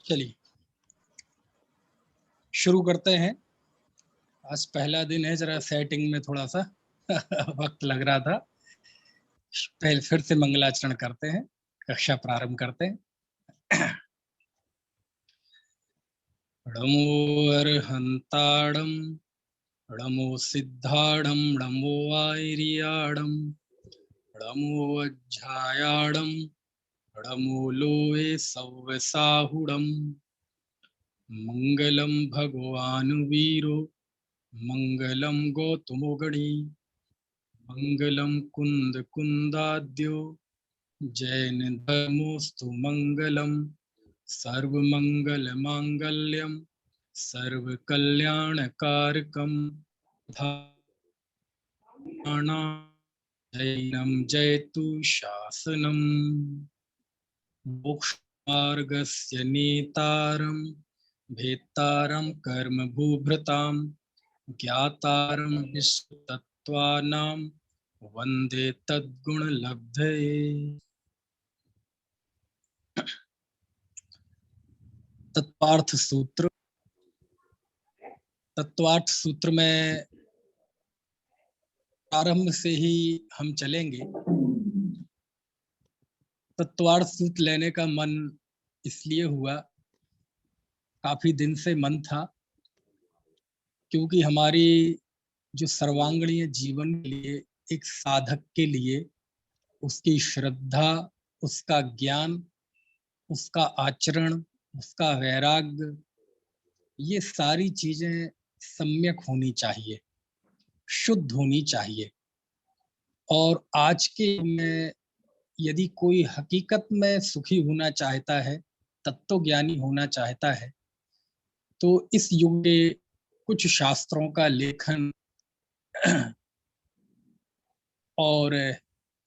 चलिए शुरू करते हैं। आज पहला दिन है, जरा सेटिंग में थोड़ा सा वक्त लग रहा था। पहले फिर से मंगलाचरण करते हैं, कक्षा प्रारंभ करते हैं। नमो अर्हंताड़ं नमो सिद्धाड़ं नमो वायरियाड़ं नमो अज्झायाड़ं नमो लोवे सव्यसाहुड़ं मंगलम भगवान वीरो मंगलम गौतमोगणी मंगलम कुंद कुंदाद्यो जैन धर्मोस्तु मंगलम सर्वमंगल मांगल्यम सर्वकल्याणकारकम धाना जैनम जयतु शासनम मोक्षमार्गस्य नेतारं भेत्तारं कर्मभूभृतां ज्ञातारं विश्वतत्त्वानां वन्दे तद्गुणलब्धये। तत्वार्थ सूत्र। तत्वार्थ सूत्र में प्रारंभ से ही हम चलेंगे। तत्वार्थ सूत्र लेने का मन इसलिए हुआ, काफी दिन से मन था, क्योंकि हमारी जो सर्वांगीण जीवन के लिए एक साधक के लिए उसकी श्रद्धा, उसका ज्ञान, उसका आचरण, उसका वैराग्य, ये सारी चीजें सम्यक होनी चाहिए, शुद्ध होनी चाहिए। और आज के में यदि कोई हकीकत में सुखी होना चाहता है, तत्वज्ञानी होना चाहता है, तो इस युग के कुछ शास्त्रों का लेखन और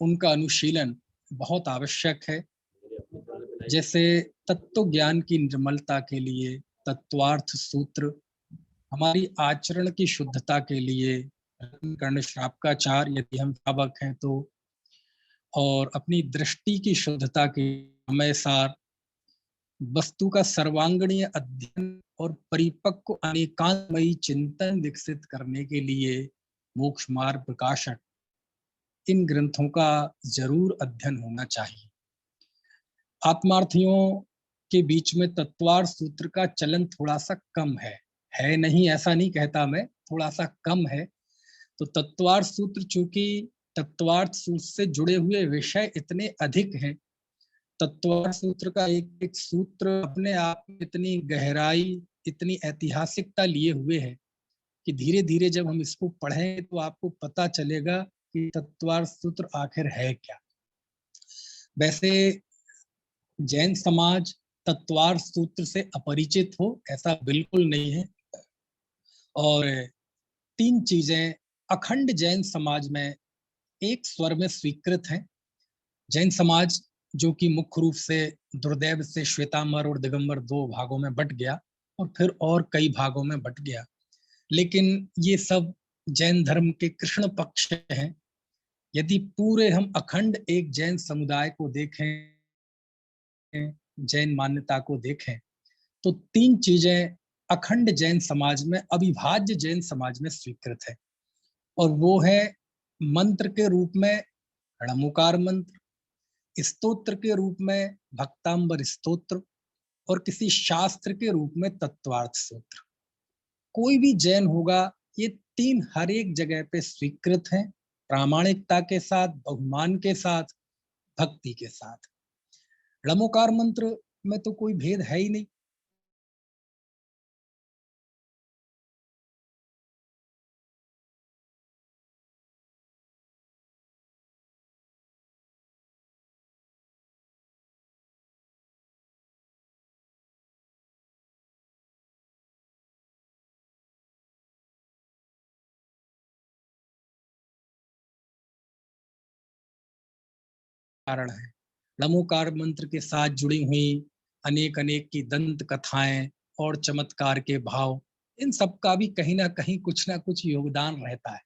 उनका अनुशीलन बहुत आवश्यक है। जैसे तत्व ज्ञान की निर्मलता के लिए तत्वार्थ सूत्र, हमारी आचरण की शुद्धता के लिए कर्ण श्रावकाचार यदि हम श्रावक हैं तो, और अपनी दृष्टि की शुद्धता के समय सार, वस्तु का सर्वांगीण अध्ययन और परिपक्व अनेकांतमयी चिंतन विकसित करने के लिए मोक्ष मार्ग प्रकाशक, इन ग्रंथों का जरूर अध्ययन होना चाहिए। आत्मार्थियों के बीच में तत्वार्थ सूत्र का चलन थोड़ा सा कम है नहीं, ऐसा नहीं कहता मैं, थोड़ा सा कम है। तो तत्वार्थ सूत्र, चूंकि तत्वार्थ सूत्र से जुड़े हुए विषय इतने अधिक हैं, तत्वार्थ सूत्र का एक एक सूत्र अपने आप में इतनी गहराई, इतनी ऐतिहासिकता लिए हुए है कि धीरे धीरे जब हम इसको पढ़ें तो आपको पता चलेगा कि तत्वार्थ सूत्र आखिर है क्या। वैसे जैन समाज तत्वार्थ सूत्र से अपरिचित हो, ऐसा बिल्कुल नहीं है। और तीन चीजें अखंड जैन समाज में एक स्वर में स्वीकृत हैं। जैन समाज जो कि मुख्य रूप से दुर्दैव से श्वेतांबर और दिगंबर दो भागों में बट गया और फिर और कई भागों में बट गया, लेकिन ये सब जैन धर्म के कृष्ण पक्ष हैं। यदि पूरे हम अखंड एक जैन समुदाय को देखें, जैन मान्यता को देखें, तो तीन चीजें अखंड जैन समाज में, अविभाज्य जैन समाज में स्वीकृत है। और वो है मंत्र के रूप में णमुकार मंत्र, स्तोत्र के रूप में भक्तांबर स्तोत्र, और किसी शास्त्र के रूप में तत्वार्थ सूत्र। कोई भी जैन होगा, ये तीन हर एक जगह पे स्वीकृत हैं, प्रामाणिकता के साथ, बहुमान के साथ, भक्ति के साथ। णमुकार मंत्र में तो कोई भेद है ही नहीं। कारण है णमुकार मंत्र के साथ जुड़ी हुई अनेक अनेक की दंत कथाएं और चमत्कार के भाव, इन सब का भी कहीं ना कहीं कुछ ना कुछ योगदान रहता है।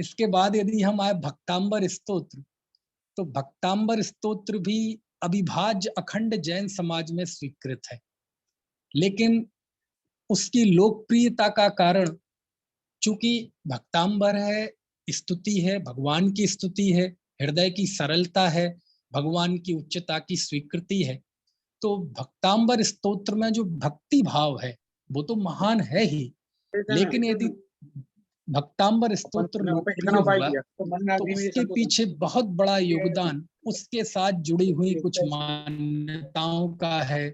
इसके बाद यदि हम आए भक्तांबर स्तोत्र, तो भक्तांबर स्तोत्र भी अविभाज्य अखंड जैन समाज में स्वीकृत है, लेकिन उसकी लोकप्रियता का कारण, चूंकि भक्तांबर है, स्तुति है, भगवान की स्तुति है, हृदय की सरलता है, भगवान की उच्चता की स्वीकृति है, तो भक्तांबर स्तोत्र में जो भक्ति भाव है वो तो महान है ही, लेकिन यदि भक्तांबर स्तोत्र लोकप्रिय हुआ तो उसके पीछे बहुत बड़ा योगदान उसके साथ जुड़ी हुई कुछ मान्यताओं का है,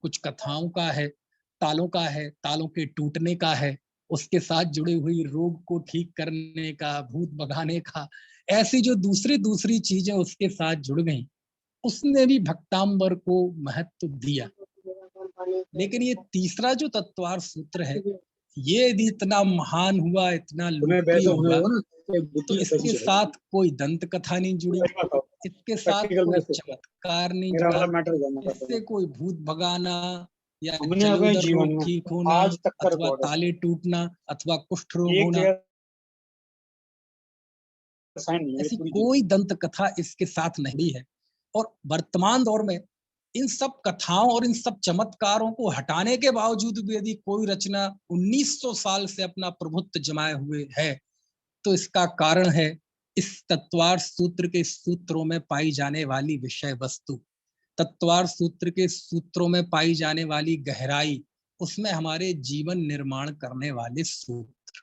कुछ कथाओं का है, तालों का है, तालों के टूटने का है, उसके साथ जुड़ी हुई रोग को ठीक करने का, भूत भगाने का, ऐसी जो दूसरी दूसरी चीजें उसके साथ जुड़ गई, उसने भी भक्तांबर को महत्व दिया। लेकिन ये तीसरा जो तत्वार सूत्र है, ये यदि इतना महान हुआ, इतना लोकप्रिय हुआ, तो इसके साथ कोई दंत कथा नहीं जुड़ी, इसके साथ कोई चमत्कार नहीं जुड़ा, इससे कोई भूत भगाना या जलोदर रोग ठीक होना अथवा ताले टूटना अथवा कुष्ठ रोग होना, ऐसी कोई दंत कथा इसके साथ नहीं है। और वर्तमान दौर में इन सब कथाओं और इन सब चमत्कारों को हटाने के बावजूद भी यदि कोई रचना 1900 साल से अपना प्रभुत्व जमाए हुए है, तो इसका कारण है इस तत्वार सूत्र के सूत्रों में पाई जाने वाली विषय वस्तु, तत्वार सूत्र के सूत्रों में पाई जाने वाली गहराई, उसमें हमारे जीवन निर्माण करने वाले सूत्र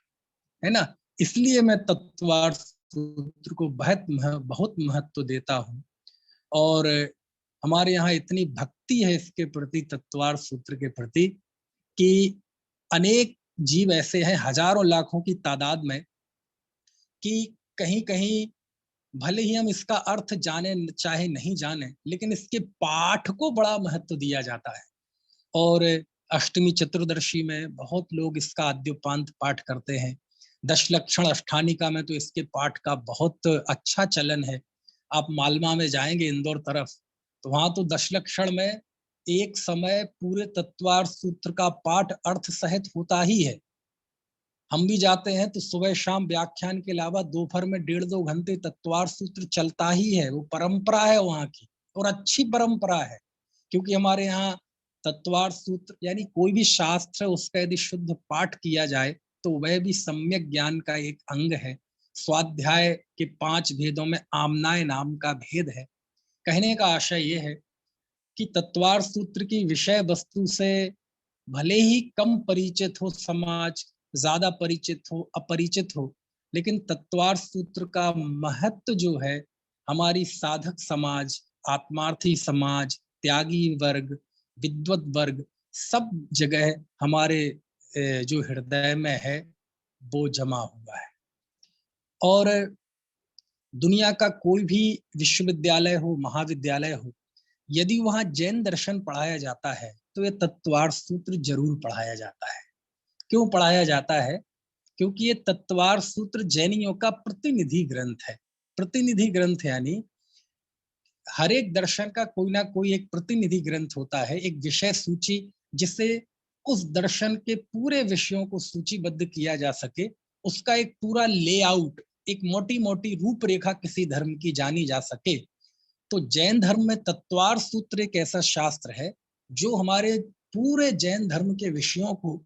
है ना। इसलिए मैं तत्वार सूत्र को बहुत महत्व देता हूं, और हमारे यहाँ इतनी भक्ति है इसके प्रति, तत्वार सूत्र के प्रति, कि अनेक जीव ऐसे हैं, हजारों लाखों की तादाद में, कि कहीं कहीं भले ही हम इसका अर्थ जाने चाहे नहीं जाने, लेकिन इसके पाठ को बड़ा महत्व दिया जाता है। और अष्टमी चतुर्दशी में बहुत लोग इसका आद्योपांत पाठ करते हैं। दशलक्षण अष्टानिका में तो इसके पाठ का बहुत अच्छा चलन है। आप मालवा में जाएंगे, इंदौर तरफ, तो वहां तो दशलक्षण में एक समय पूरे तत्वार सूत्र का पाठ अर्थ सहित होता ही है। हम भी जाते हैं तो सुबह शाम व्याख्यान के अलावा दोपहर में 1.5-2 घंटे तत्वार सूत्र चलता ही है। वो परंपरा है वहां की, और अच्छी परंपरा है, क्योंकि हमारे यहाँ तत्वार सूत्र यानी कोई भी शास्त्र है, उसका यदि शुद्ध पाठ किया जाए तो वह भी सम्यक ज्ञान का एक अंग है। स्वाध्याय के 5 भेदों में आमनाय नाम का भेद है। कहने का आशय यह है कि तत्वार सूत्र की विषय वस्तु से भले ही कम परिचित हो समाज, ज्यादा परिचित हो, अपरिचित हो, लेकिन तत्वार सूत्र का महत्व जो है, हमारी साधक समाज, आत्मार्थी समाज, त्यागी वर्ग, विद्वत वर्ग, सब जगह हमारे जो हृदय में है वो जमा हुआ है। और दुनिया का कोई भी विश्वविद्यालय हो, महाविद्यालय हो, यदि वहां जैन दर्शन पढ़ाया जाता है तो ये तत्वार सूत्र जरूर पढ़ाया जाता है। क्यों पढ़ाया जाता है? क्योंकि ये तत्वार सूत्र जैनियों का प्रतिनिधि ग्रंथ है। प्रतिनिधि ग्रंथ यानी हर एक दर्शन का कोई ना कोई एक प्रतिनिधि ग्रंथ होता है, एक विषय सूची, जिससे उस दर्शन के पूरे विषयों को सूचीबद्ध किया जा सके, उसका एक पूरा लेआउट, एक मोटी मोटी रूपरेखा किसी धर्म की जानी जा सके। तो जैन धर्म में तत्वार सूत्र एक ऐसा शास्त्र है जो हमारे पूरे जैन धर्म के विषयों को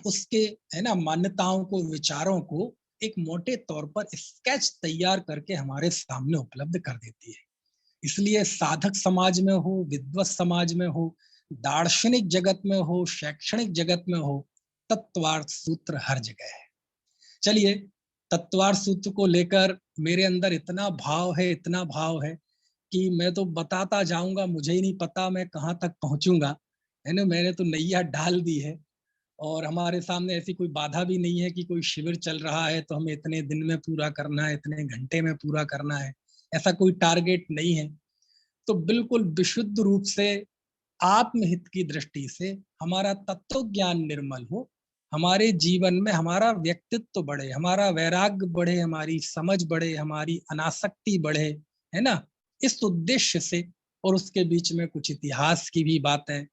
उसके है ना मान्यताओं को, विचारों को एक मोटे तौर पर स्केच तैयार करके हमारे सामने उपलब्ध कर देती है। इसलिए साधक समाज में हो, विद्वत समाज में हो, दार्शनिक जगत में हो, शैक्षणिक जगत में हो, तत्वार सूत्र हर जगह है। चलिए, तत्वार सूत्र को लेकर मेरे अंदर इतना भाव है, इतना भाव है कि मैं तो बताता जाऊंगा, मुझे ही नहीं पता मैं कहाँ तक पहुंचूंगा, है ना। मैंने तो नैया डाल दी है, और हमारे सामने ऐसी कोई बाधा भी नहीं है कि कोई शिविर चल रहा है तो हमें इतने दिन में पूरा करना है, इतने घंटे में पूरा करना है, ऐसा कोई टारगेट नहीं है। तो बिल्कुल विशुद्ध रूप से आत्महित की दृष्टि से हमारा तत्व ज्ञान निर्मल हो, हमारे जीवन में हमारा व्यक्तित्व बढ़े, हमारा वैराग्य बढ़े, हमारी समझ बढ़े, हमारी अनासक्ति बढ़े, है ना। इस उद्देश्य से, और उसके बीच में कुछ इतिहास की भी बातें,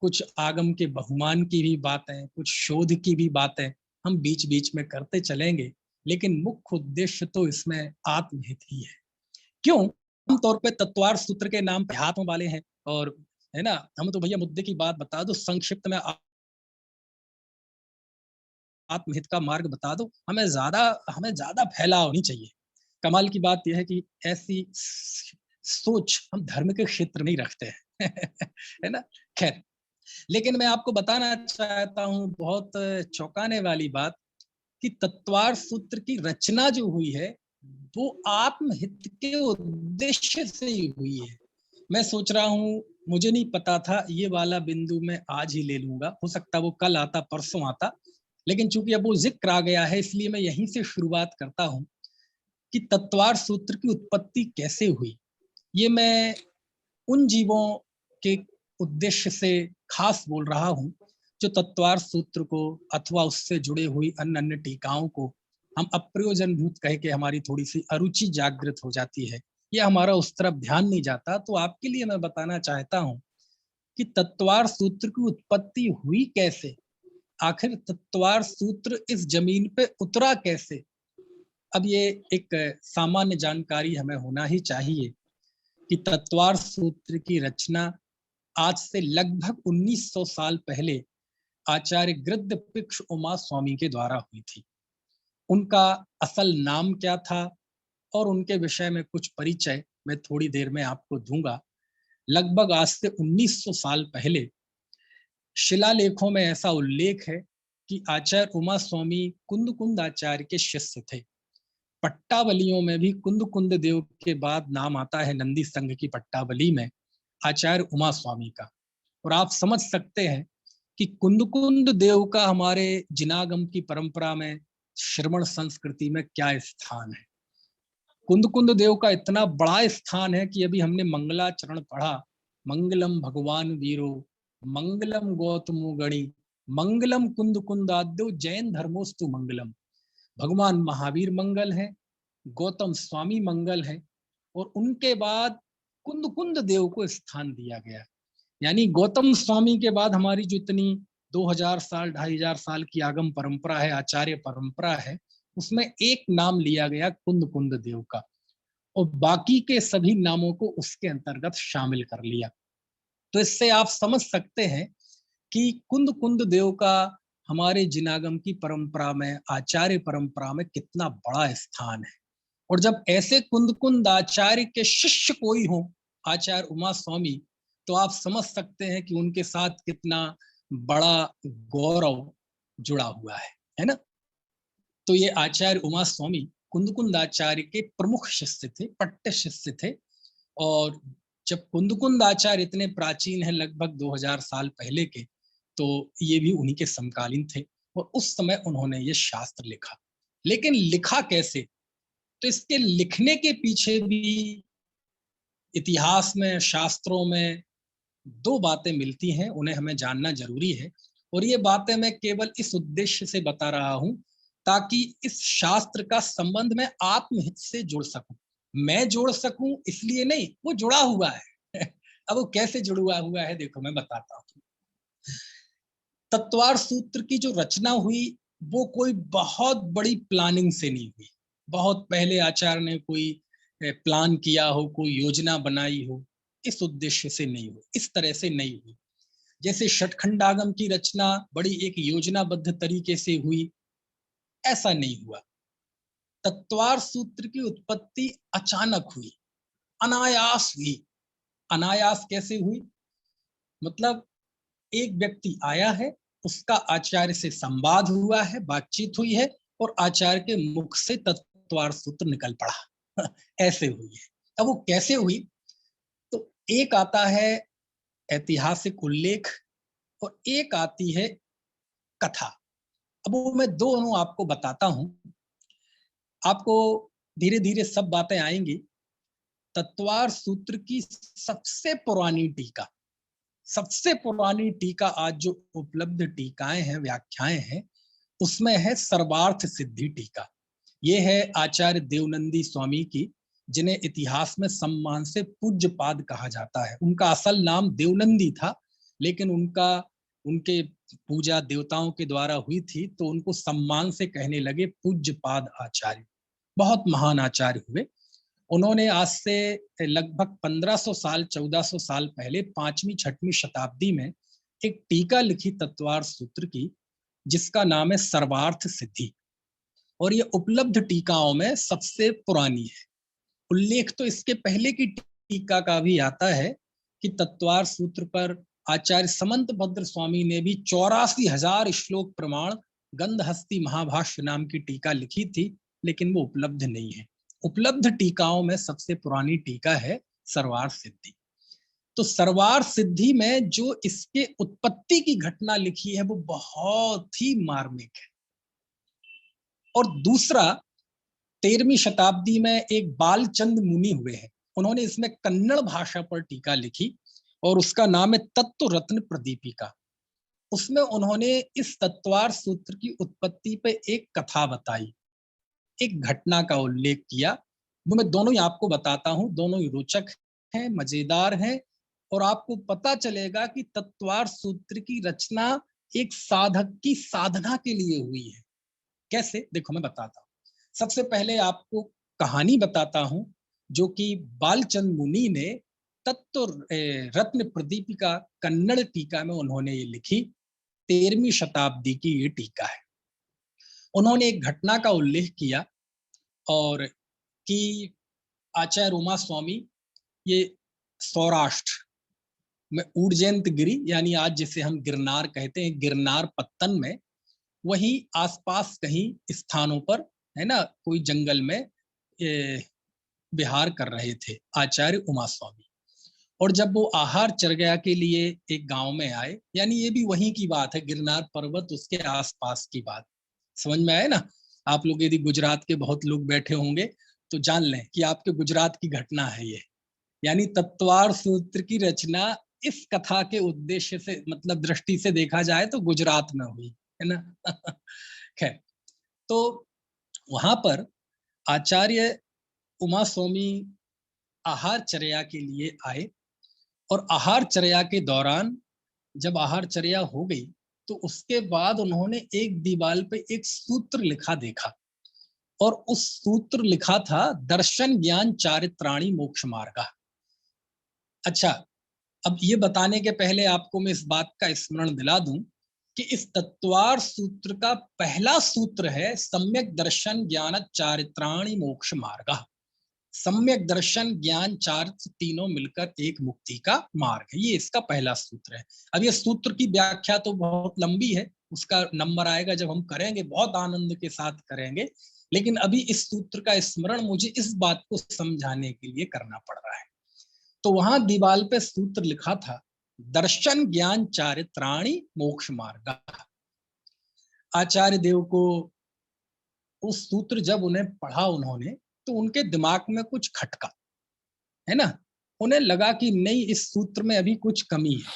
कुछ आगम के बहुमान की भी बातें, कुछ शोध की भी बातें हम बीच बीच में करते चलेंगे। लेकिन मुख्य उद्देश्य तो इसमें आत्महित ही है। क्यों? आमतौर पे तत्वार्थ सूत्र के नाम अध्यात्म वाले हैं, और है ना, हम तो भैया मुद्दे की बात बता दो, संक्षिप्त में आत्महित का मार्ग बता दो, हमें ज्यादा फैलाव नहीं चाहिए। कमाल की बात यह है कि ऐसी सोच हम धर्म के क्षेत्र में ही रखते हैं है ना। खैर, लेकिन मैं आपको बताना चाहता हूं बहुत चौंकाने वाली बात, कि तत्वार्थ सूत्र की रचना जो हुई है वो आत्महित के उद्देश्य से ही हुई है। मैं सोच रहा हूं, मुझे नहीं पता था ये वाला बिंदु मैं आज ही ले लूंगा, हो सकता वो कल आता, परसों आता, लेकिन चूंकि अब वो जिक्र आ गया है इसलिए मैं यहीं से शुरुआत करता हूं कि तत्वार्थ सूत्र की उत्पत्ति कैसे हुई। ये मैं उन जीवों के उद्देश्य से खास बोल रहा हूं जो तत्वार्थ सूत्र को अथवा उससे जुड़े हुई अन्य अन्य टीकाओं को हम अप्रयोजनभूत कह के हमारी थोड़ी सी अरुचि जागृत हो जाती है, या हमारा उस तरफ ध्यान नहीं जाता। तो आपके लिए मैं बताना चाहता हूं कि तत्वार्थ सूत्र की उत्पत्ति हुई कैसे, आखिर तत्वार्थ सूत्र इस जमीन पे उतरा कैसे। अब ये एक सामान्य जानकारी हमें होना ही चाहिए कि तत्वार्थ सूत्र की रचना आज से लगभग 1900 साल पहले आचार्य गृध्र पिक्ष उमा स्वामी के द्वारा हुई थी। उनका असल नाम क्या था और उनके विषय में कुछ परिचय मैं थोड़ी देर में आपको दूंगा। लगभग आज से 1900 साल पहले शिलालेखों में ऐसा उल्लेख है कि आचार्य उमा स्वामी कुंद कुंद आचार्य के शिष्य थे। पट्टावलियों में भी कुंद कुंद देव के बाद नाम आता है नंदी संघ की पट्टावली में आचार्य उमा स्वामी का। और आप समझ सकते हैं कि कुंद कुंद देव का हमारे जिनागम की परंपरा में, श्रमण संस्कृति में क्या स्थान है। कुंद कुंद देव का इतना बड़ा स्थान है कि अभी हमने मंगलाचरण पढ़ा, मंगलम भगवान वीरो, मंगलम गौतमो गणी, मंगलम कुंद कुंदाद्यो जैन धर्मोस्तु मंगलम। भगवान महावीर मंगल है, गौतम स्वामी मंगल है, और उनके बाद कुंद कुंद देव को स्थान दिया गया। यानी गौतम स्वामी के बाद हमारी जो इतनी 2000 साल 2500 साल की आगम परंपरा है, आचार्य परंपरा है, उसमें एक नाम लिया गया कुंद कुंद देव का, और बाकी के सभी नामों को उसके अंतर्गत शामिल कर लिया। तो इससे आप समझ सकते हैं कि कुंद कुंद देव का हमारे जिनागम की परंपरा में, आचार्य परंपरा में कितना बड़ा स्थान है। और जब ऐसे कुंद कुंद आचार्य के शिष्य कोई हो आचार्य उमा स्वामी, तो आप समझ सकते हैं कि उनके साथ कितना बड़ा गौरव जुड़ा हुआ है ना। तो ये आचार्य उमा स्वामी कुंद कुंद आचार्य के प्रमुख शिष्य थे, पट्ट शिष्य थे। और जब कुंद कुंद आचार्य इतने प्राचीन हैं, लगभग 2000 साल पहले के, तो ये भी उन्हीं के समकालीन थे, और उस समय उन्होंने ये शास्त्र लिखा। लेकिन लिखा कैसे? तो इसके लिखने के पीछे भी इतिहास में, शास्त्रों में दो बातें मिलती हैं, उन्हें हमें जानना जरूरी है। और ये बातें मैं केवल इस उद्देश्य से बता रहा हूं ताकि इस शास्त्र का संबंध मैं आत्महित से जोड़ सकूं। मैं जोड़ सकूं इसलिए नहीं, वो जुड़ा हुआ है अब वो कैसे जुड़ा हुआ है, देखो मैं बताता हूं। तत्वार्थ सूत्र की जो रचना हुई वो कोई बहुत बड़ी प्लानिंग से नहीं हुई। बहुत पहले आचार्य ने कोई प्लान किया हो, कोई योजना बनाई हो, इस उद्देश्य से नहीं हुई, इस तरह से नहीं हुई। जैसे षटखंडागम की रचना बड़ी एक योजनाबद्ध तरीके से हुई, ऐसा नहीं हुआ। तत्वार्थ सूत्र की उत्पत्ति अचानक हुई, अनायास हुई। अनायास कैसे हुई? मतलब एक व्यक्ति आया है, उसका आचार्य से संवाद हुआ है, बातचीत हुई है, और आचार्य के मुख से तत्वार्थ सूत्र निकल पड़ा ऐसे हुई है। अब वो कैसे हुई? तो एक आता है ऐतिहासिक उल्लेख और एक आती है कथा। अब वो मैं दोनों आपको बताता हूं, आपको धीरे धीरे सब बातें आएंगी। तत्वार्थ सूत्र की सबसे पुरानी टीका आज जो उपलब्ध टीकाएं हैं, व्याख्याएं हैं, उसमें है सर्वार्थ सिद्धि टीका। ये है आचार्य देवनंदी स्वामी की, जिन्हें इतिहास में सम्मान से पूज्यपाद कहा जाता है। उनका असल नाम देवनंदी था, लेकिन उनका उनके पूजा देवताओं के द्वारा हुई थी, तो उनको सम्मान से कहने लगे पूज्यपाद आचार्य। बहुत महान आचार्य हुए। उन्होंने आज से लगभग 1500 साल 1400 साल पहले 5वीं 6वीं शताब्दी में एक टीका लिखी तत्वार्थ सूत्र की, जिसका नाम है सर्वार्थ सिद्धि, और ये उपलब्ध टीकाओं में सबसे पुरानी है। उल्लेख तो इसके पहले की टीका का भी आता है कि तत्वार्थ सूत्र पर आचार्य समंत भद्र स्वामी ने भी 84,000 श्लोक प्रमाण गंधहस्ती महाभाष्य नाम की टीका लिखी थी, लेकिन वो उपलब्ध नहीं है। उपलब्ध टीकाओं में सबसे पुरानी टीका है सर्वार्थ सिद्धि। तो सर्वार्थ सिद्धि में जो इसके उत्पत्ति की घटना लिखी है वो बहुत ही मार्मिक है। और दूसरा, 13वीं शताब्दी में एक बालचंद मुनि हुए हैं, उन्होंने इसमें कन्नड़ भाषा पर टीका लिखी और उसका नाम है तत्व रत्न प्रदीपिका। उसमें उन्होंने इस तत्वार्थ सूत्र की उत्पत्ति पे एक कथा बताई, एक घटना का उल्लेख किया। वो मैं दोनों ही आपको बताता हूं, दोनों ही रोचक हैं, मजेदार हैं, और आपको पता चलेगा कि तत्वार्थ सूत्र की रचना एक साधक की साधना के लिए हुई है। कैसे, देखो मैं बताता हूँ। सबसे पहले आपको कहानी बताता हूं, जो कि बालचंद मुनि ने तत्व रत्न प्रदीपिका कन्नड़ टीका में उन्होंने ये लिखी। 13वीं शताब्दी की ये टीका है। उन्होंने एक घटना का उल्लेख किया और कि आचार्य उमा स्वामी ये सौराष्ट्र में उज्जैन गिरी, यानी आज जिसे हम गिरनार कहते हैं, गिरनार पत्तन में, वही आसपास कहीं स्थानों पर, है ना, कोई जंगल में विहार कर रहे थे आचार्य उमा स्वामी। और जब वो आहार चर्या के लिए एक गांव में आए, यानी ये भी वहीं की बात है, गिरनार पर्वत उसके आसपास की बात, समझ में आए ना। आप लोग यदि गुजरात के बहुत लोग बैठे होंगे तो जान लें कि आपके गुजरात की घटना है ये। यानी तत्वार्थ सूत्र की रचना इस कथा के उद्देश्य से, मतलब दृष्टि से देखा जाए तो गुजरात में हुई, है ना। खैर, तो वहां पर आचार्य उमा स्वामी आहार चर्या के लिए आए, और आहार चर्या के दौरान जब आहार चर्या हो गई तो उसके बाद उन्होंने एक दीवार पे एक सूत्र लिखा देखा, और उस सूत्र लिखा था दर्शन ज्ञान चारित्राणी मोक्ष मार्गा। अच्छा, अब ये बताने के पहले आपको मैं इस बात का स्मरण दिला दूं कि इस तत्वार्थ सूत्र का पहला सूत्र है सम्यक दर्शन ज्ञान चारित्राणी मोक्ष मार्गा। सम्यक दर्शन ज्ञान चारित्र तीनों मिलकर एक मुक्ति का मार्ग है, ये इसका पहला सूत्र है। अब ये सूत्र की व्याख्या तो बहुत लंबी है, उसका नंबर आएगा जब हम करेंगे, बहुत आनंद के साथ करेंगे, लेकिन अभी इस सूत्र का स्मरण मुझे इस बात को समझाने के लिए करना पड़ रहा है। तो वहां दीवाल पे सूत्र लिखा था दर्शन ज्ञान चारित्राणी मोक्ष मार्ग। आचार्य देव को उस सूत्र जब उन्हें पढ़ा उन्होंने, तो उनके दिमाग में कुछ खटका, है ना। उन्हें लगा कि नहीं, इस सूत्र में अभी कुछ कमी है,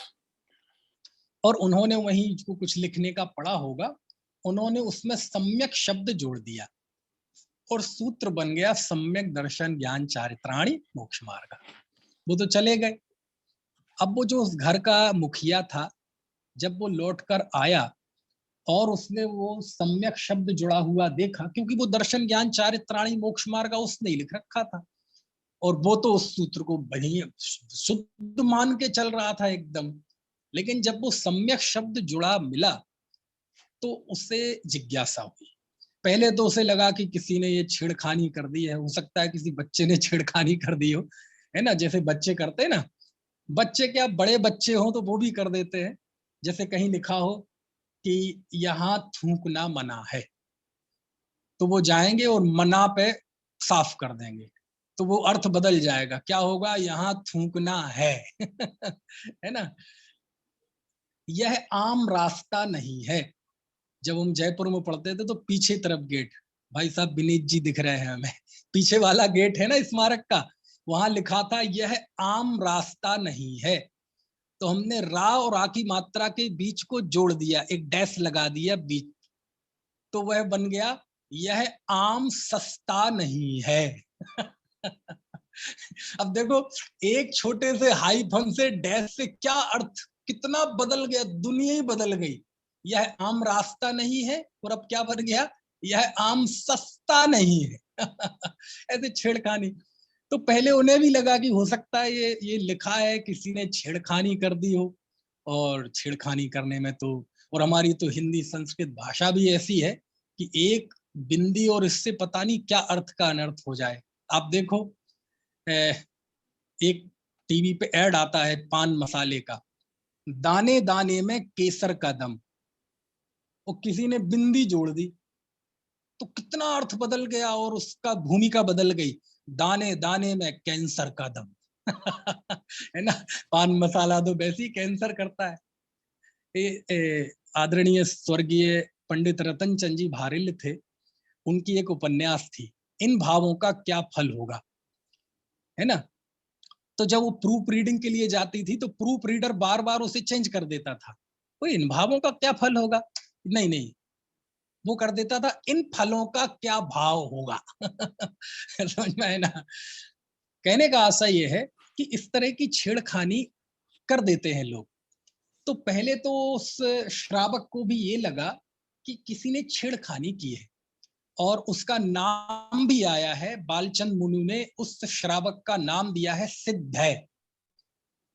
और उन्होंने वहीं जो कुछ लिखने का पड़ा होगा, उन्होंने उसमें सम्यक शब्द जोड़ दिया और सूत्र बन गया सम्यक दर्शन ज्ञान चारित्राणी मोक्ष मार्ग। वो तो चले गए। अब वो जो उस घर का मुखिया था, जब वो लौटकर आया और उसने वो सम्यक शब्द जुड़ा हुआ देखा, क्योंकि वो दर्शन ज्ञान चारित्राणी मोक्ष मार्ग उसने ही लिख रखा था, और वो तो उस सूत्र को बढ़िया शुद्ध मान के चल रहा था एकदम। लेकिन जब वो सम्यक शब्द जुड़ा मिला तो उसे जिज्ञासा हुई। पहले तो उसे लगा कि किसी ने ये छेड़खानी कर दी है, हो सकता है किसी बच्चे ने छेड़खानी कर दी हो, है ना, जैसे बच्चे करते हैं ना। बच्चे क्या, बड़े बच्चे हो तो वो भी कर देते हैं। जैसे कहीं लिखा हो कि यहाँ थूकना मना है, तो वो जाएंगे और मना पे साफ कर देंगे, तो वो अर्थ बदल जाएगा, क्या होगा, यहाँ थूकना है। है ना। यह आम रास्ता नहीं है। जब हम जयपुर में पढ़ते थे तो पीछे तरफ गेट, भाई साहब विनीत जी दिख रहे हैं हमें, पीछे वाला गेट है ना स्मारक का, वहां लिखा था यह आम रास्ता नहीं है। तो हमने रा और आ की मात्रा के बीच को जोड़ दिया, एक डैश लगा दिया बीच, तो वह बन गया यह आम सस्ता नहीं है। अब देखो, एक छोटे से हाइफन से डैश से क्या अर्थ कितना बदल गया, दुनिया ही बदल गई। यह आम रास्ता नहीं है, और अब क्या बन गया, यह आम सस्ता नहीं है। ऐसे छेड़खानी। तो पहले उन्हें भी लगा कि हो सकता है ये लिखा है, किसी ने छेड़खानी कर दी हो, और छेड़खानी करने में तो, और हमारी तो हिंदी संस्कृत भाषा भी ऐसी है कि एक बिंदी और इससे पता नहीं क्या अर्थ का अनर्थ हो जाए। आप देखो, एक टीवी पे ऐड आता है पान मसाले का, दाने दाने में केसर का दम, और किसी ने बिंदी जोड़ दी, तो कितना अर्थ बदल गया और उसका भूमिका बदल गई। दाने दाने में कैंसर का दम। है ना, पान मसाला तो वैसे ही कैंसर करता है। आदरणीय स्वर्गीय पंडित रतन चंद जी भारिल थे, उनकी एक उपन्यास थी, इन भावों का क्या फल होगा, है ना। तो जब वो प्रूफ रीडिंग के लिए जाती थी तो प्रूफ रीडर बार बार उसे चेंज कर देता था। वो इन भावों का क्या फल होगा, नहीं नहीं, वो कर देता था इन फलों का क्या भाव होगा। समझ में है ना। कहने का आशा ये है कि इस तरह की छेड़खानी कर देते हैं लोग। तो पहले तो उस श्रावक को भी ये लगा कि किसी ने छेड़खानी की है, और उसका नाम भी आया है, बालचंद मुनि ने उस श्रावक का नाम दिया है सिद्ध है।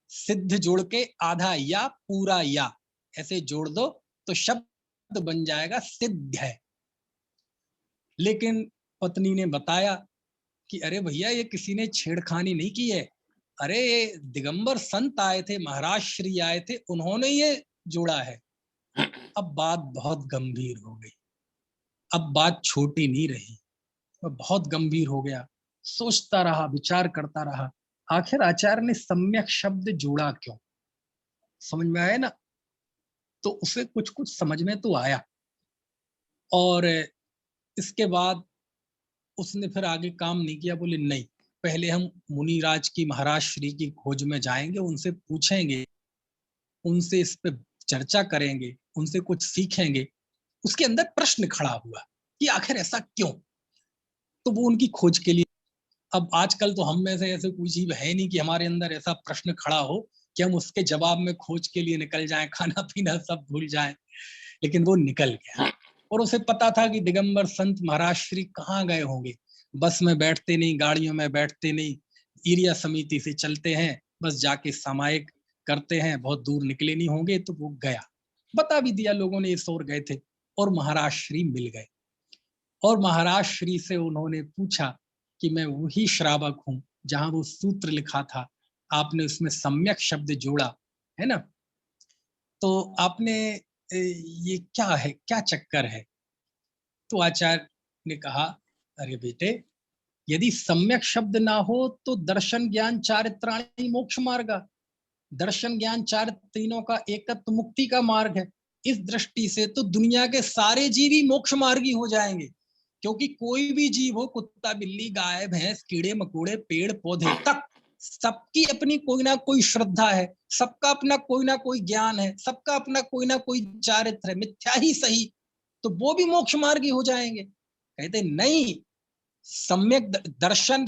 सिद्ध जोड़ के आधा या पूरा या ऐसे जोड़ दो तो शब्द बन जाएगा सिद्ध है। लेकिन पत्नी ने बताया कि अरे भैया, ये किसी ने छेड़खानी नहीं की है, अरे ये दिगंबर संत आए थे, महाराज श्री आए थे, उन्होंने ये जोड़ा है। अब बात बहुत गंभीर हो गई, अब बात छोटी नहीं रही, वह बहुत गंभीर हो गया। सोचता रहा, विचार करता रहा, आखिर आचार्य ने सम्यक शब्द जोड़ा क्यों, समझ में आया ना। तो उसे कुछ कुछ समझ में तो आया, और इसके बाद उसने फिर आगे काम नहीं किया। बोले नहीं, पहले हम मुनिराज की, महाराज श्री की खोज में जाएंगे, उनसे पूछेंगे, उनसे इस पे चर्चा करेंगे, उनसे कुछ सीखेंगे। उसके अंदर प्रश्न खड़ा हुआ कि आखिर ऐसा क्यों। तो वो उनकी खोज के लिए, अब आजकल तो हम में से ऐसे कोई जीव है नहीं कि हमारे अंदर ऐसा प्रश्न खड़ा हो कि हम उसके जवाब में खोज के लिए निकल जाएं, खाना पीना सब भूल जाएं। लेकिन वो निकल गया, और उसे पता था कि दिगंबर संत महाराज श्री कहाँ गए होंगे। बस में बैठते नहीं, गाड़ियों में बैठते नहीं, एरिया समिति से चलते हैं, बस जाके सामायिक करते हैं, बहुत दूर निकले नहीं होंगे। तो वो गया, बता भी दिया लोगों ने, इस ओर गए थे, और महाराज श्री मिल गए। और महाराज श्री से उन्होंने पूछा कि मैं वही श्रावक हूं जहां वो सूत्र लिखा था, आपने उसमें सम्यक शब्द जोड़ा है ना, तो आपने ये क्या है, क्या चक्कर है। तो आचार्य ने कहा, अरे बेटे, यदि सम्यक शब्द ना हो तो दर्शन ज्ञान चारित्राणि मोक्ष मार्ग, दर्शन ज्ञान चारित्र तीनों का एकत्व मुक्ति का मार्ग है। इस दृष्टि से तो दुनिया के सारे जीव ही मोक्ष मार्गी हो जाएंगे, क्योंकि कोई भी जीव हो, कुत्ता बिल्ली गाय भैंस कीड़े मकोड़े पेड़ पौधे तक, सबकी अपनी कोई ना कोई श्रद्धा है, सबका अपना कोई ना कोई ज्ञान है, सबका अपना कोई ना कोई चारित्र है, मिथ्या ही सही, तो वो भी मोक्ष मार्गी हो जाएंगे। कहते नहीं, सम्यक दर्शन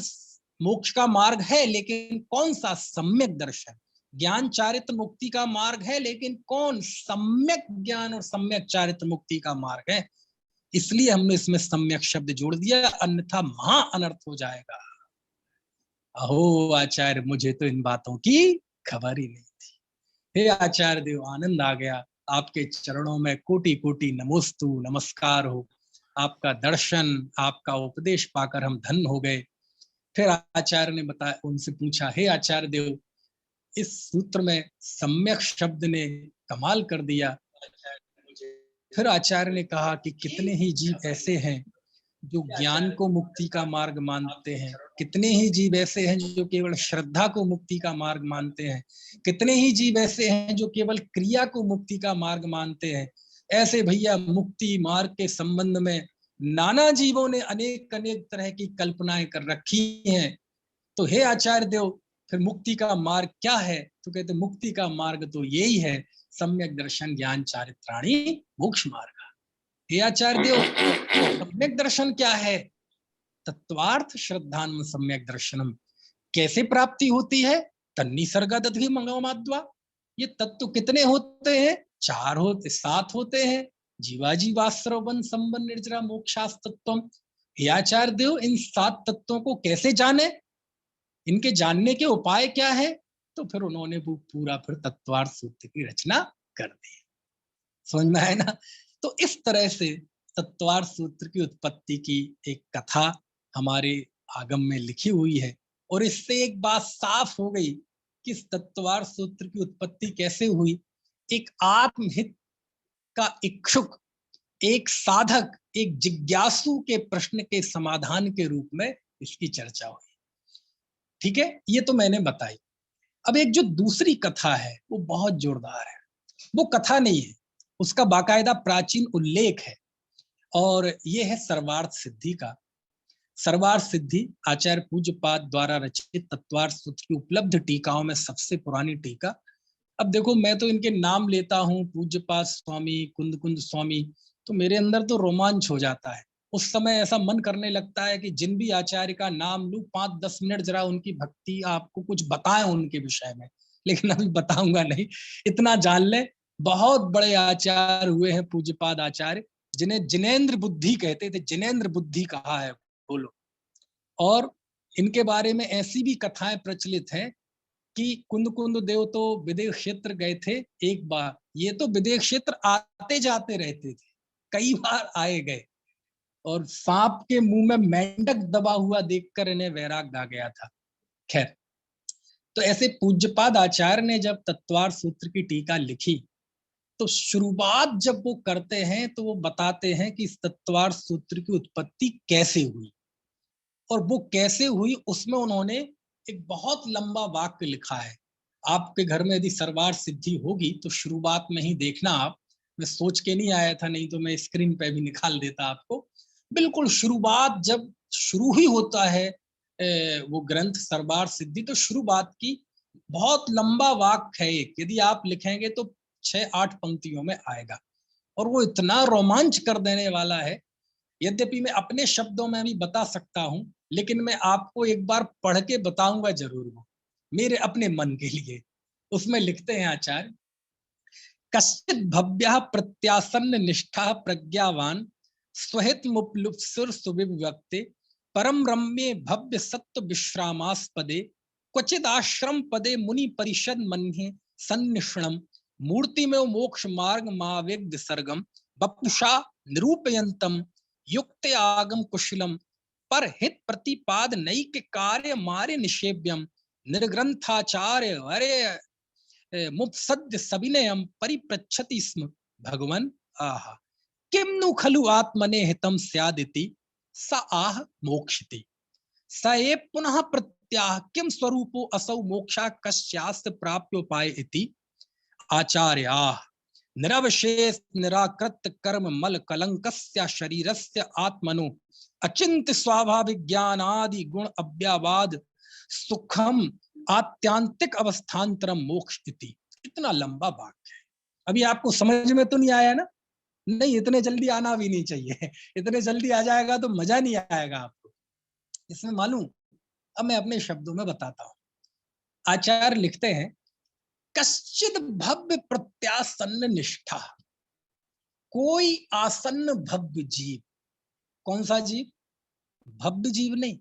मोक्ष का मार्ग है, लेकिन कौन सा सम्यक दर्शन। ज्ञान चारित्र मुक्ति का मार्ग है, लेकिन कौन, सम्यक ज्ञान और सम्यक चारित्र मुक्ति का मार्ग है। इसलिए हमने इसमें सम्यक शब्द जोड़ दिया, अन्यथा महा अनर्थ हो जाएगा। अहो आचार्य, मुझे तो इन बातों की खबर ही नहीं थी। हे आचार्य देव, आनंद आ गया, आपके चरणों में कोटि कोटि नमोस्तु, नमस्कार हो। आपका दर्शन, आपका उपदेश पाकर हम धन्य हो गए। फिर आचार्य ने बताया, उनसे पूछा, हे आचार्य देव, इस सूत्र में सम्यक शब्द ने कमाल कर दिया। फिर आचार्य ने कहा कि कितने ही जीव ऐसे हैं जो ज्ञान को मुक्ति का मार्ग मानते हैं, कितने ही जीव ऐसे हैं जो केवल श्रद्धा को मुक्ति का मार्ग मानते हैं, कितने ही जीव ऐसे हैं जो केवल क्रिया को मुक्ति का मार्ग मानते हैं। ऐसे भैया मुक्ति मार्ग के संबंध में नाना जीवों ने अनेक अनेक तरह की कल्पनाएं कर रखी हैं। तो हे आचार्य देव, फिर मुक्ति का मार्ग क्या है। तो कहते मुक्ति का मार्ग तो यही है, सम्यक दर्शन ज्ञान चारित्राणि मोक्ष मार्ग। हे आचार्य देव, सम्यक दर्शन क्या है। तत्वार्थ श्रद्धान सम्यक दर्शनम, कैसे प्राप्ति होती है। तन्निसर्गादधि मंगमाद्वा, ये तत्व कितने होते हैं? 4 होते, 7 होते हैं। जीवाजीवाश्रवण संबंध निर्जरा मोक्षास्तत्वम। हे आचार्य देव, इन 7 तत्वों को कैसे जाने, इनके जानने के उपाय क्या है? तो फिर उन्होंने वो पूरा फिर तत्वार्थ सूत्र की रचना कर दी। समझ में आए ना? तो इस तरह से तत्वार्थ सूत्र की उत्पत्ति की एक कथा हमारे आगम में लिखी हुई है। और इससे एक बात साफ हो गई कि इस तत्वार्थ सूत्र की उत्पत्ति कैसे हुई। एक आत्महित का इच्छुक, एक साधक, एक जिज्ञासु के प्रश्न के समाधान के रूप में इसकी चर्चा हुई। ठीक है, ये तो मैंने बताई। अब एक जो दूसरी कथा है वो बहुत जोरदार है। वो कथा नहीं है, उसका बाकायदा प्राचीन उल्लेख है, और ये है सर्वार्थ सिद्धि का। सर्वार्थ सिद्धि आचार्य पूज्यपाद द्वारा रचित तत्वार्थ सूत्र की उपलब्ध टीकाओं में सबसे पुरानी टीका। अब देखो, मैं तो इनके नाम लेता हूँ, पूज्यपाद स्वामी, कुंद कुंद स्वामी, तो मेरे अंदर तो रोमांच हो जाता है। उस समय ऐसा मन करने लगता है कि जिन भी आचार्य का नाम लूं, 5-10 मिनट जरा उनकी भक्ति, आपको कुछ बताएं उनके विषय में। लेकिन अभी बताऊंगा नहीं, इतना जान ले, बहुत बड़े आचार्य हुए हैं पूज्यपाद आचार्य, जिन्हें जिनेंद्र बुद्धि कहते थे। जिनेंद्र बुद्धि कहा है, बोलो। और इनके बारे में ऐसी भी कथाएं प्रचलित हैं कि कुंद कुंद देव तो विदेश क्षेत्र गए थे एक बार। ये तो विदेश क्षेत्र आते जाते रहते थे, कई बार आए गए, और सांप के मुंह में मेंढक दबा हुआ देखकर इन्हें वैराग आ गया था। खैर, तो ऐसे पूज्यपाद आचार्य ने जब तत्वार्थ सूत्र की टीका लिखी, तो शुरुआत जब वो करते हैं तो वो बताते हैं कि इस तत्वार्थ सूत्र की उत्पत्ति कैसे हुई। और वो कैसे हुई, उसमें उन्होंने एक बहुत लंबा वाक्य लिखा है। आपके घर में यदि सर्वार्थ सिद्धि होगी तो शुरुआत में ही देखना आप। मैं सोच के नहीं आया था, नहीं तो मैं स्क्रीन पे भी निकाल देता आपको। बिल्कुल शुरुआत जब शुरू ही होता है वो ग्रंथ सर्वार्थ सिद्धि, तो शुरुआत की बहुत लंबा वाक्य है एक, यदि आप लिखेंगे तो 6-8 पंक्तियों में आएगा, और वो इतना रोमांच कर देने वाला है। यद्यपि मैं अपने शब्दों में भी बता सकता हूं, लेकिन मैं आपको एक बार पढ़ के बताऊंगा जरूर, वो मेरे अपने मन के लिए। उसमें लिखते हैं आचार्य, कश्चित भव्य प्रत्यासन्न निष्ठा प्रज्ञावान स्वहित मुपलुप्सुर सुविव्यक्ते परम रम्ये भव्य सत्व विश्रामास्पदे क्वचिद आश्रम पदे मुनि परिषद मन्ये सन्निष्णम मूर्ति में मोक्ष मार्ग मावेग विसर्गम बपुषा निरूपयंतम युक्त आगम कुशलम पर हित प्रतिपाद नई के कार्य मारे निषेव्यम निर्ग्रंथाचार्य अरे मुपसद्य सविनयम परिप्रच्छति स्म भगवन आह किम नु खलु आत्मने हितम स्यादिति स आह मोक्षति स ए पुनः प्रत्याह किम स्वरूपो असौ मोक्षा कस्यास्त प्राप्योपाय इति आचार्याः निरवशेष निराकृत कर्म मल कलंकस्य शरीरस्य आत्मनो अचिंत्य स्वाभाविक ज्ञान आदि गुण अव्यावाद सुखम आत्यांतिक अवस्थान्तरम मोक्ष इति। इतना लंबा वाक्य है। अभी आपको समझ में तो नहीं आया ना? नहीं, इतने जल्दी आना भी नहीं चाहिए। इतने जल्दी आ जाएगा तो मजा नहीं आएगा आपको इसमें, मालूम। अब मैं अपने शब्दों में बताता हूँ। आचार्य लिखते हैं, कश्चित भव्य प्रत्यासन्न निष्ठा, कोई आसन्न भव्य जीव। कौन सा जीव? भव्य जीव नहीं,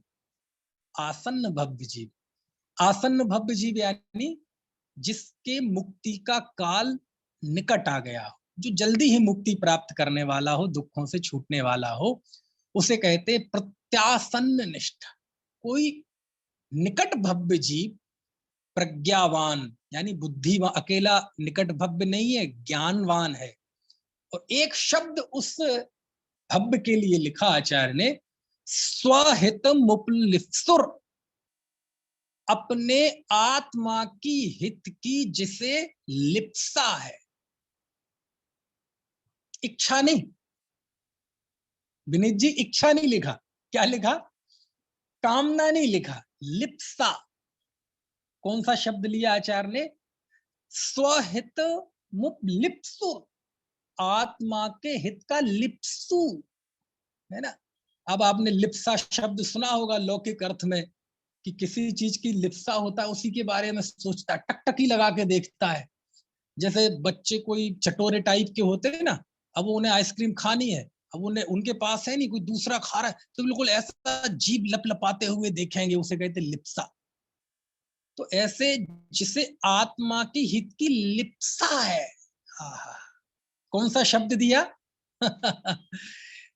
आसन्न भव्य जीव। आसन्न भव्य जीव यानी जिसके मुक्ति का काल निकट आ गया हो, जो जल्दी ही मुक्ति प्राप्त करने वाला हो, दुखों से छूटने वाला हो, उसे कहते प्रत्यासन्न निष्ठा। कोई निकट भव्य जीव, प्रज्ञावान यानी बुद्धिवान, अकेला निकट भव्य नहीं है, ज्ञानवान है। और एक शब्द उस भव्य के लिए लिखा आचार्य ने, स्वहित मुपलिप्सुर, अपने आत्मा की हित की जिसे लिप्सा है। इच्छा नहीं, विनीत जी, इच्छा नहीं लिखा, क्या लिखा? कामना नहीं लिखा, लिप्सा। कौन सा शब्द लिया आचार्य ने? स्वहित मुपलिप्सु, आत्मा के हित का लिप्सु, है ना। अब आपने लिप्सा शब्द सुना होगा लौकिक अर्थ में, कि किसी चीज की लिप्सा होता है, उसी के बारे में सोचता है, टकटकी लगा के देखता है, जैसे बच्चे कोई चटोरे टाइप के होते हैं ना, अब उन्हें आइसक्रीम खानी है, अब उन्हें उनके पास है नहीं, कोई दूसरा खा रहा है तो बिल्कुल ऐसा जीभ लपलपाते हुए देखेंगे, उसे कहते लिप्सा। तो ऐसे जिसे आत्मा की हित की लिप्सा है, आहा, कौन सा शब्द दिया?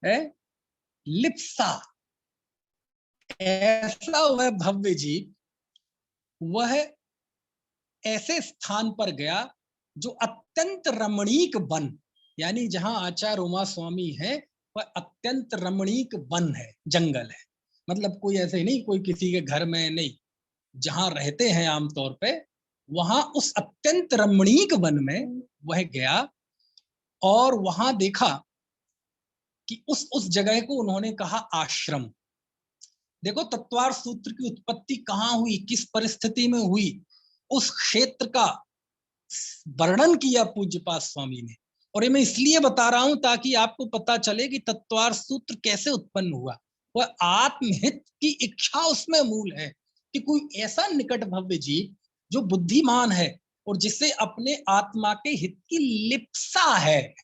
है लिप्सा। ऐसा वह भव्य जीव, वह ऐसे स्थान पर गया जो अत्यंत रमणीक वन, यानी जहां आचार्य उमा स्वामी है वह अत्यंत रमणीक वन है, जंगल है। मतलब कोई ऐसे नहीं, कोई किसी के घर में नहीं, जहां रहते हैं आमतौर पे, वहां उस अत्यंत रमणीक वन में वह गया और वहां देखा कि उस जगह को उन्होंने कहा आश्रम। देखो तत्वार सूत्र की उत्पत्ति कहाँ हुई, किस परिस्थिति में हुई, उस क्षेत्र का वर्णन किया पूज्यपाद स्वामी ने। और ये मैं इसलिए बता रहा हूं ताकि आपको पता चले कि तत्वार सूत्र कैसे उत्पन्न हुआ। वह आत्महित की इच्छा उसमें मूल है कि कोई ऐसा निकट भव्य जीव जो बुद्धिमान है और जिसे अपने आत्मा के हित की लिप्सा है।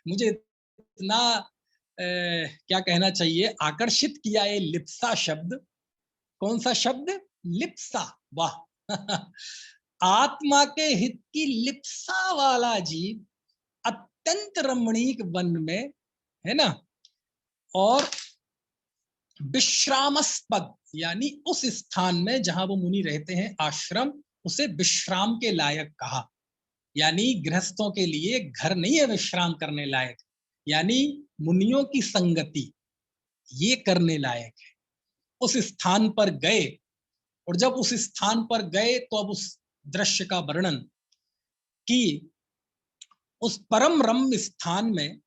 मुझे इतना क्या कहना चाहिए, आकर्षित किया ये लिप्सा शब्द। कौन सा शब्द? लिप्सा। वाह! आत्मा के हित की लिप्सा वाला जीव अत्यंत रमणीक वन में, है ना, और विश्रामस्पद यानी उस स्थान में जहां वो मुनि रहते हैं, आश्रम, उसे विश्राम के लायक कहा। यानी गृहस्थों के लिए घर नहीं है विश्राम करने लायक, यानी मुनियों की संगति ये करने लायक है। उस स्थान पर गए, और जब उस स्थान पर गए तो अब उस दृश्य का वर्णन कि उस परम रम्य स्थान में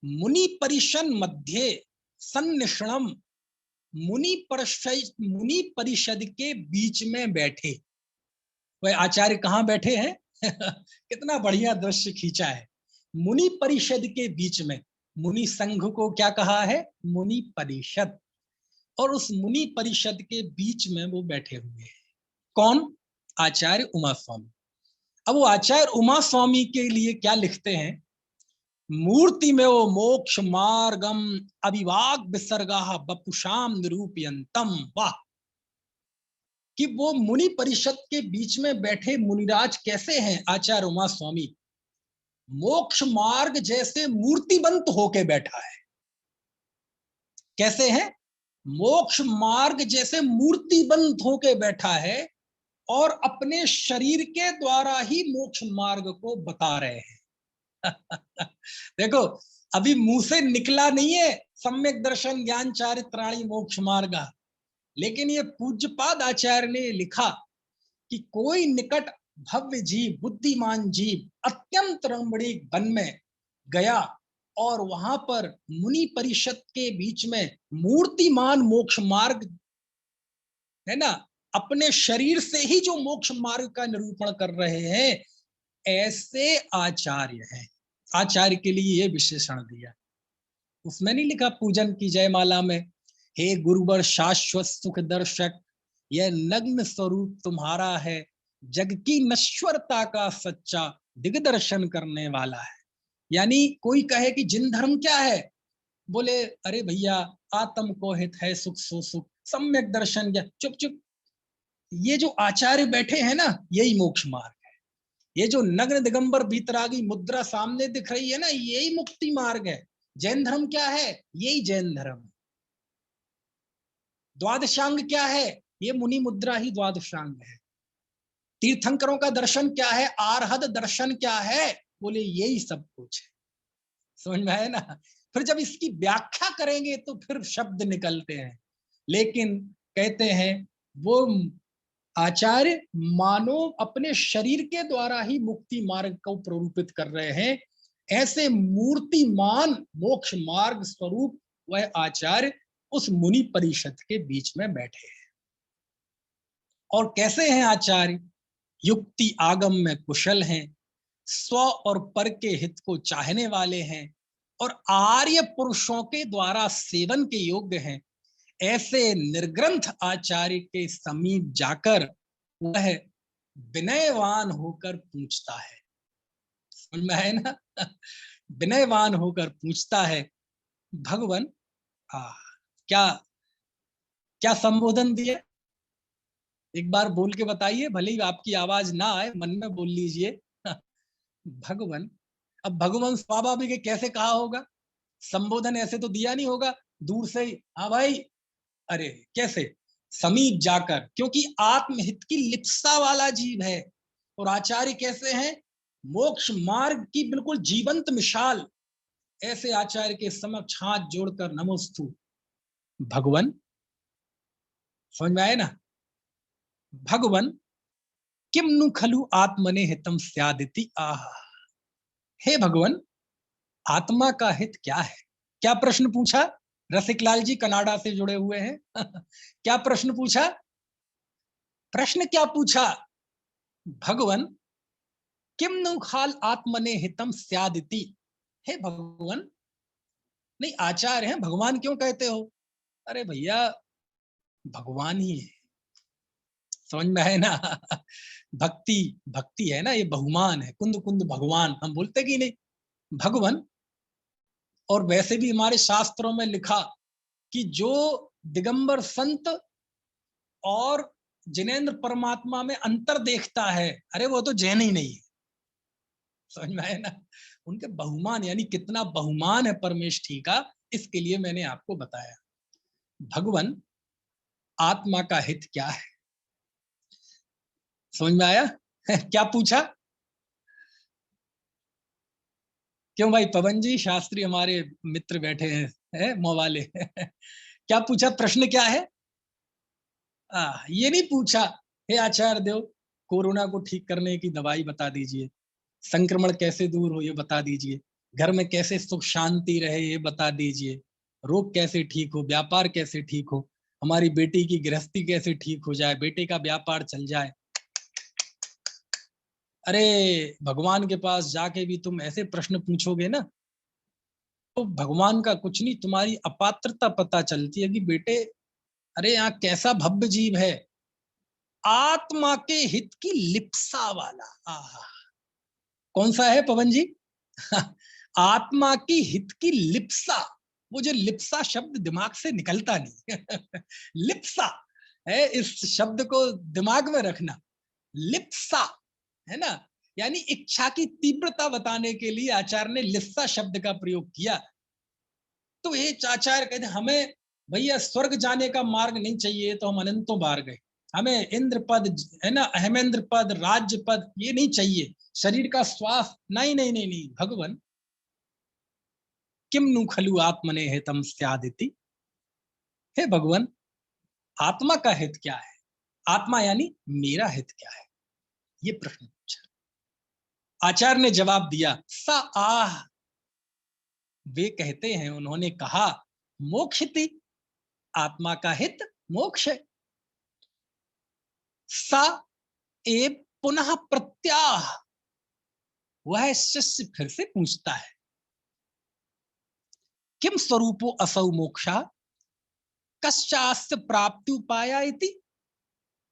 मुनि परिषद मध्य सन्निषणम, मुनि परिषद के बीच में बैठे। वह आचार्य कहाँ बैठे हैं? कितना बढ़िया दृश्य खींचा है। मुनि परिषद के बीच में, मुनि संघ को क्या कहा है? मुनि परिषद। और उस मुनि परिषद के बीच में वो बैठे हुए हैं। कौन? आचार्य उमा स्वामी। अब वो आचार्य उमा स्वामी के लिए क्या लिखते हैं? मूर्ति में वो मोक्ष मार्गम अविवाग विसर्गा बपुषाम निरूपयंतम। वाह! कि वो मुनि परिषद के बीच में बैठे मुनिराज कैसे हैं? आचार्य उमा स्वामी मोक्ष मार्ग जैसे मूर्तिबंत होके बैठा है। कैसे है? मोक्ष मार्ग जैसे मूर्तिबंत होके बैठा है और अपने शरीर के द्वारा ही मोक्ष मार्ग को बता रहे हैं। देखो अभी मुंह से निकला नहीं है सम्यक दर्शन ज्ञान चारित्राणी मोक्ष मार्ग, लेकिन ये पूज्यपाद आचार्य ने लिखा कि कोई निकट भव्य जीव, बुद्धिमान जीव अत्यंत रमणीक वन में गया और वहां पर मुनि परिषद के बीच में मूर्तिमान मोक्ष मार्ग, है ना, अपने शरीर से ही जो मोक्ष मार्ग का निरूपण कर रहे हैं, ऐसे आचार्य हैं। आचार्य के लिए ये विशेषण दिया। उसमें नहीं लिखा पूजन की जयमाला में, हे गुरुवर शाश्वत सुख दर्शक, यह नग्न स्वरूप तुम्हारा है, जग की नश्वरता का सच्चा दिग्दर्शन करने वाला है। यानी कोई कहे कि जिन धर्म क्या है, बोले अरे भैया आत्म को हित है सुख सो सुख, सम्यक दर्शन क्या, चुप चुप। ये जो आचार्य बैठे हैं ना, यही मोक्ष मार्ग है। ये जो नग्न दिगंबर भीतरागी मुद्रा सामने दिख रही है ना, यही मुक्ति मार्ग है। जैन धर्म क्या है? यही जैन धर्म। द्वादशांग क्या है? ये मुनि मुद्रा ही द्वादशांग है। तीर्थंकरों का दर्शन क्या है? आरहद दर्शन क्या है? बोले यही सब कुछ है। समझ में आया ना? फिर जब इसकी व्याख्या करेंगे तो फिर शब्द निकलते हैं, लेकिन कहते हैं वो आचार्य मानो अपने शरीर के द्वारा ही मुक्ति मार्ग को प्ररूपित कर रहे हैं। ऐसे मूर्तिमान मोक्ष मार्ग स्वरूप वह आचार्य उस मुनि परिषद के बीच में बैठे हैं। और कैसे हैं आचार्य? युक्ति आगम में कुशल हैं, स्व और पर के हित को चाहने वाले हैं और आर्य पुरुषों के द्वारा सेवन के योग्य हैं। ऐसे निर्ग्रंथ आचार्य के समीप जाकर वह विनयवान होकर पूछता है। में है ना। विनयवान होकर पूछता है, भगवन क्या क्या संबोधन दिया, एक बार बोल के बताइए, भले ही आपकी आवाज ना आए, मन में बोल लीजिए। भगवन। अब भगवान स्वाभाविक है, कैसे कहा होगा, संबोधन ऐसे तो दिया नहीं होगा दूर से ही, हाँ भाई, अरे कैसे, समीप जाकर, क्योंकि आत्महित की लिप्सा वाला जीव है। और आचार्य कैसे हैं, मोक्ष मार्ग की बिल्कुल जीवंत मिसाल। ऐसे आचार्य के समक्ष हाथ जोड़कर नमोस्तु। भगवन, समझ में आए ना, भगवन किम नु खलु आत्मने हितम स्यादिति आह। हे भगवन, आत्मा का हित क्या है। क्या प्रश्न पूछा, रसिकलाल जी कनाडा से जुड़े हुए हैं। क्या प्रश्न पूछा, प्रश्न क्या पूछा, भगवन किम नु खाल आत्मने हितम स्यादिति। हे भगवान, नहीं आचार्य हैं, भगवान क्यों कहते हो। अरे भैया, भगवान ही है, समझ में है ना। भक्ति, भक्ति है ना, ये बहुमान है, कुंद कुंद भगवान हम बोलते कि नहीं, भगवान। और वैसे भी हमारे शास्त्रों में लिखा कि जो दिगंबर संत और जिनेंद्र परमात्मा में अंतर देखता है, अरे वो तो जैन ही नहीं है, समझ में आया ना। उनके बहुमान, यानी कितना बहुमान है परमेष्ठी का, इसके लिए मैंने आपको बताया। भगवान, आत्मा का हित क्या है, समझ में आया। क्या पूछा, क्यों भाई पवन जी, शास्त्री हमारे मित्र बैठे हैं मोवाले। क्या पूछा, प्रश्न क्या है। ये नहीं पूछा, हे आचार्य देव, कोरोना को ठीक करने की दवाई बता दीजिए, संक्रमण कैसे दूर हो ये बता दीजिए, घर में कैसे सुख शांति रहे ये बता दीजिए, रोग कैसे ठीक हो, व्यापार कैसे ठीक हो, हमारी बेटी की गृहस्थी कैसे ठीक हो जाए, बेटे का व्यापार चल जाए। अरे भगवान के पास जाके भी तुम ऐसे प्रश्न पूछोगे ना, तो भगवान का कुछ नहीं, तुम्हारी अपात्रता पता चलती है कि बेटे, अरे यहाँ कैसा भव्य जीव है, आत्मा के हित की लिप्सा वाला। आहा, कौन सा है पवन जी। आत्मा की हित की लिप्सा। वो जो लिप्सा शब्द दिमाग से निकलता नहीं। लिप्सा है, इस शब्द को दिमाग में रखना, लिप्सा है ना, यानी इच्छा की तीव्रता बताने के लिए आचार्य ने लिप्सा शब्द का प्रयोग किया। तो ये आचार्य कहते हमें भैया स्वर्ग जाने का मार्ग नहीं चाहिए, तो हम अनंतों बार गए, हमें इंद्र पद है ना, अहमेंद्र पद, राज्य पद ये नहीं चाहिए, शरीर का स्वास्थ्य नहीं नहीं नहीं नहीं, भगवान किम नु खलु आत्मने हितम स्यादिति। हे भगवान, आत्मा का हित क्या है, आत्मा यानी मेरा हित क्या है, ये प्रश्न पूछा। आचार्य ने जवाब दिया, सा आह, वे कहते हैं, उन्होंने कहा, मोक्षति, आत्मा का हित मोक्ष है। सा ए पुनः प्रत्याह, वह शिष्य फिर से पूछता है, किम स्वरूपो असौ मोक्षा, कश्चास्य प्राप्ति उपाया इति।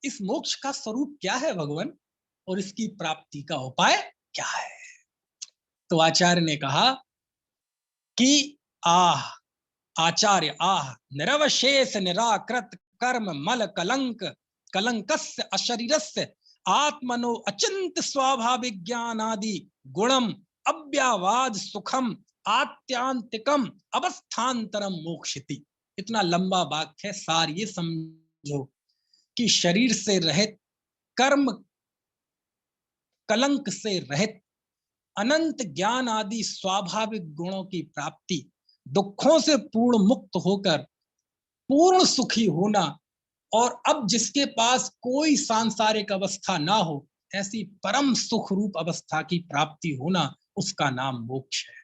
इस मोक्ष का स्वरूप क्या है भगवान, और इसकी प्राप्ति का उपाय क्या है। तो आचार्य ने कहा कि आचार्य निरवशेष निराकृत कर्म मल कलंक कलंकस्य अशरीरस्य आत्मनो अचिंत स्वाभाविक ज्ञान आदि गुणम अव्यावाद सुखम आत्यांतिकम अवस्थान्तरम मोक्षिति। इतना लंबा वाक्य है, सार ये समझो कि शरीर से रहित, कर्म कलंक से रहित, अनंत ज्ञान आदि स्वाभाविक गुणों की प्राप्ति, दुखों से पूर्ण मुक्त होकर पूर्ण सुखी होना, और अब जिसके पास कोई सांसारिक अवस्था ना हो, ऐसी परम सुख रूप अवस्था की प्राप्ति होना, उसका नाम मोक्ष है।